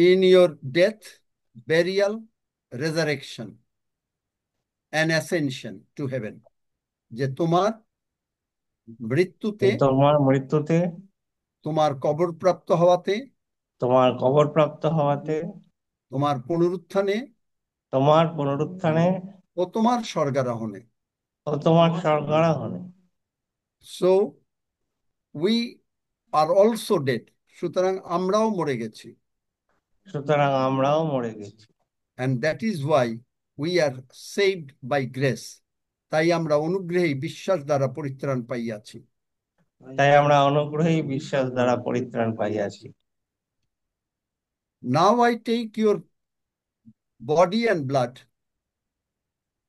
in your death, burial, resurrection and ascension to heaven, যে তোমার মৃত্যুতে, তোমার কবরপ্রাপ্ত হওয়াতে, তোমার পুনরুত্থানে ও তোমার স্বর্গারোহণে। So we are also dead, সুতরাং আমরাও মরে গেছি। and that is why we are saved by grace, তাই আমরা অনুগ্রহে বিশ্বাস দ্বারা পরিত্রাণ পাইয়াছি। Now I take your body and blood,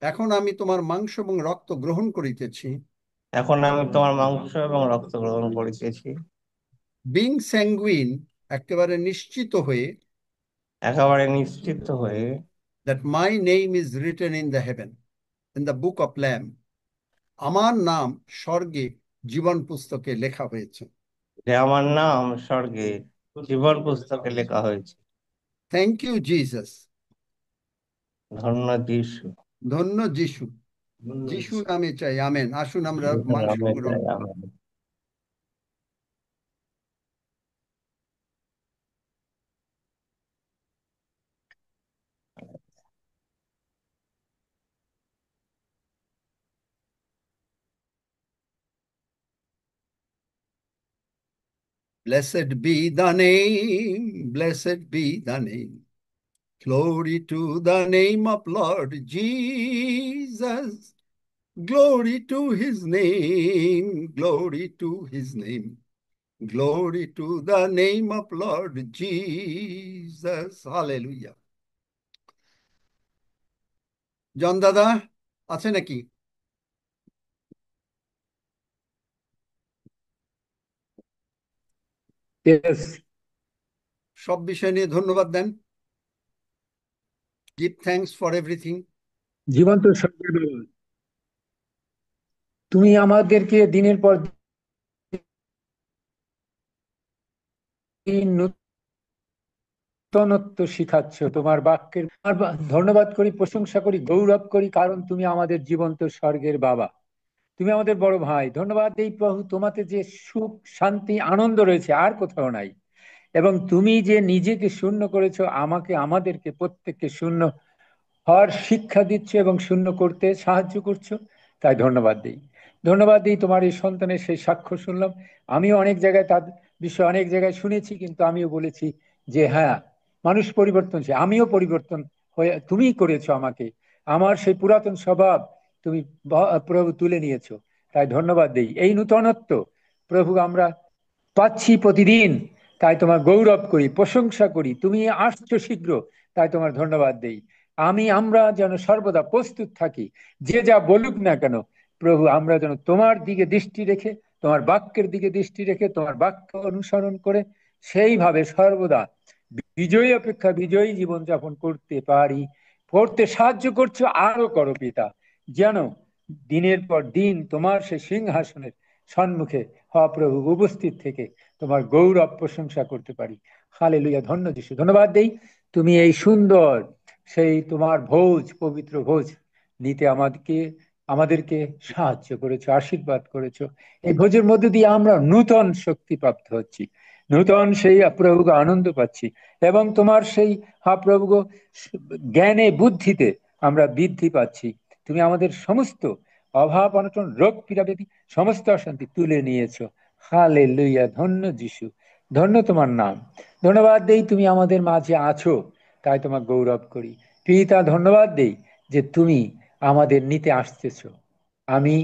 এখন আমি তোমার মাংস এবং রক্ত গ্রহণ করিতেছি। being sanguine, একেবারে নিশ্চিত হয়ে, that my name is written in the heaven, in the book of Lamb, আমার নাম স্বর্গে জীবন পুস্তকে লেখা হয়েছে। থ্যাংক ইউ জিসাস, ধন্য যিশু, ধন্য যিশু। যিশু নামে চাই, আমেন। আসুন আমরা মাংস গ্রহণ করি। Blessed be the name, blessed be the name. Glory to the name of Lord Jesus. Glory to his name, glory to his name. Glory to the name of Lord Jesus. Hallelujah. জন দাদা আছে নাকি? সব বিষয় নিয়ে ধন্যবাদ দেন। Give thanks for everything. জীবন্ত স্বর্গের বাবা, তুমি আমাদেরকে দিনের পর দিন নূতনত্ব শিখাচ্ছ তোমার বাক্যের। ধন্যবাদ করি, প্রশংসা করি, গৌরব করি, কারণ তুমি আমাদের জীবন্ত স্বর্গের বাবা, তুমি আমাদের বড় ভাই। ধন্যবাদ এই প্রভু, তোমাতে যে সুখ, শান্তি, আনন্দ রয়েছে আর কোথাও নাই। এবং তুমি যে নিজেকে শূন্য করেছো, আমাকে, আমাদেরকে প্রত্যেককে শূন্য হওয়ার শিক্ষা দিচ্ছ এবং শূন্য করতে সাহায্য করছো, তাই ধন্যবাদ দিই। ধন্যবাদ দিই তোমার এই সন্তানের সেই সাক্ষ্য শুনলাম। আমিও অনেক জায়গায় তার বিষয়ে অনেক জায়গায় শুনেছি, কিন্তু আমিও বলেছি যে হ্যাঁ, মানুষ পরিবর্তনশীল, আমিও পরিবর্তন হয়ে তুমিই করেছো আমাকে। আমার সেই পুরাতন স্বভাব তুমি প্রভু তুলে নিয়েছো, তাই ধন্যবাদ দিই। এই নূতনত্ব প্রভু আমরা পাচ্ছি প্রতিদিন, তাই তোমার গৌরব করি, প্রশংসা করি। তুমি আসছো শীঘ্র, তাই তোমার ধন্যবাদ দেই। আমরা যেন সর্বদা প্রস্তুত থাকি, যে যা বলুক না কেন প্রভু, আমরা যেন তোমার দিকে দৃষ্টি রেখে, তোমার বাক্যের দিকে দৃষ্টি রেখে, তোমার বাক্য অনুসরণ করে সেইভাবে সর্বদা বিজয়ী অপেক্ষা বিজয়ী জীবনযাপন করতে পারি। করতে সাহায্য করছো, আরো করো পিতা, যেন দিনের পর দিন তোমার সেই সিংহাসনের সম্মুখে প্রভু উপস্থিত থেকে তোমার গৌরব প্রশংসা করতে পারি। হালেলুয়া, ধন্য যিশু, ধন্যবাদ দেই। তুমি এই সুন্দর সেই তোমার ভোজ, পবিত্র ভোজ নিতে আমাদেরকে সাহায্য করেছো, আশীর্বাদ করেছো। এই ভোজের মধ্য দিয়ে আমরা নূতন শক্তি প্রাপ্ত হচ্ছি, নূতন সেই প্রভু আনন্দ পাচ্ছি, এবং তোমার সেই প্রভু জ্ঞানে বুদ্ধিতে আমরা বৃদ্ধি পাচ্ছি। তুমি আমাদের সমস্ত অভাব অনটন, রোগ পীড়াব্যাধি, সমস্ত অশান্তি তুলে নিয়েছো। হালেলুয়া, ধন্য যিশু, ধন্য তোমার নাম। ধন্যবাদ দেই তুমি আমাদের মাঝে আছো, তাই তোমার গৌরব করি। পিতা, ধন্যবাদ দেই যে তুমি আমাদের নিতে আসতেছো। আমি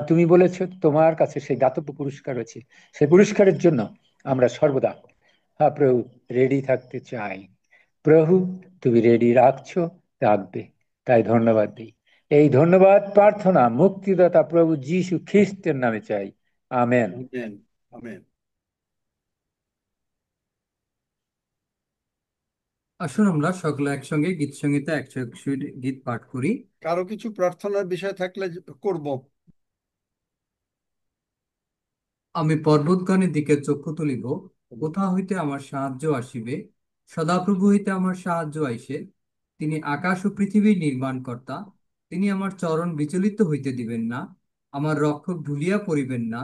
তুমি বলেছো তোমার কাছে সেই দাতব্য পুরস্কার রয়েছে, সেই পুরস্কারের জন্য আমরা সর্বদা প্রভু রেডি থাকতে চাই। প্রভু তুমি রেডি রাখছো, রাখবে, তাই ধন্যবাদ দিই। এই ধন্যবাদ প্রার্থনা মুক্তিদাতা প্রভু যীশু খ্রিস্টের নামে চাই, আমেন। Amen, amen. আসুন আমরা সকলে একসঙ্গে গীত সংগীতে 121 গীত পাঠ করি। কারো কিছু প্রার্থনার বিষয় থাকলে করব। আমি পর্বতগণের দিকে চক্ষু তুলিব, কোথা হইতে আমার সাহায্য আসিবে। সদাপ্রভু হইতে আমার সাহায্য আইসে। তিনি আকাশ ও পৃথিবীর নির্মাণকর্তা। তিনি আমার চরণ বিচলিত হইতে দিবেন না, আমার রক্ষক ঢুলিয়া পড়িবেন না।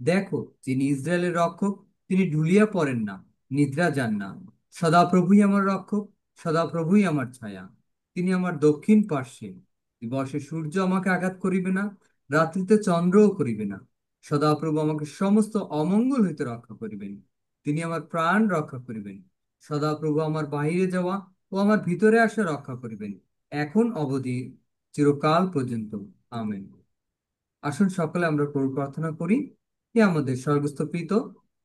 দেখো, যিনি ইসরায়েলের রক্ষক, তিনি ঢুলিয়া পড়েন না, নিদ্রা যান না। সদাপ্রভুই আমার রক্ষক, সদাপ্রভুই আমার ছায়া। তিনি আমার দক্ষিণ পার্শ্বে। দিবসে সূর্য আমাকে আঘাত করিবে না, রাত্রিতে চন্দ্রও করিবে না। সদাপ্রভু আমাকে সমস্ত অমঙ্গল হইতে রক্ষা করিবেন। তিনি আমার প্রাণ রক্ষা করিবেন। সদাপ্রভু আমার বাহিরে যাওয়া ও আমার ভিতরে আসা রক্ষা করিবেন, এখন অবধি, চিরকাল পর্যন্ত। আমেন। আসুন সকলে আমরা প্রভু প্রার্থনা করি। হে আমাদের স্বর্গস্থ পিতা,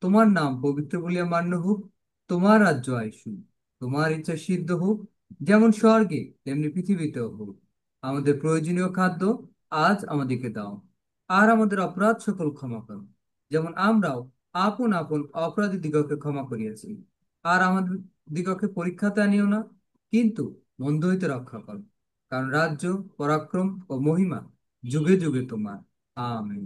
তোমার নাম পবিত্র বলিয়া মান্য হোক, তোমার রাজ্য আইসুক, তোমার ইচ্ছা সিদ্ধ হোক, যেমন স্বর্গে তেমনি পৃথিবীতেও হোক। আমাদের প্রয়োজনীয় খাদ্য আজ আমাদেরকে দাও, আর আমাদের অপরাধ সকল ক্ষমা করো, যেমন আমরাও আপন আপন অপরাধী দিগকে ক্ষমা করিয়াছি। আর আমাদের দিগকে পরীক্ষাতে আনিও না, কিন্তু মন্দ হইতে রক্ষা করো, কারণ রাজ্য, পরাক্রম ও মহিমা যুগে যুগে তোমার। আমেন।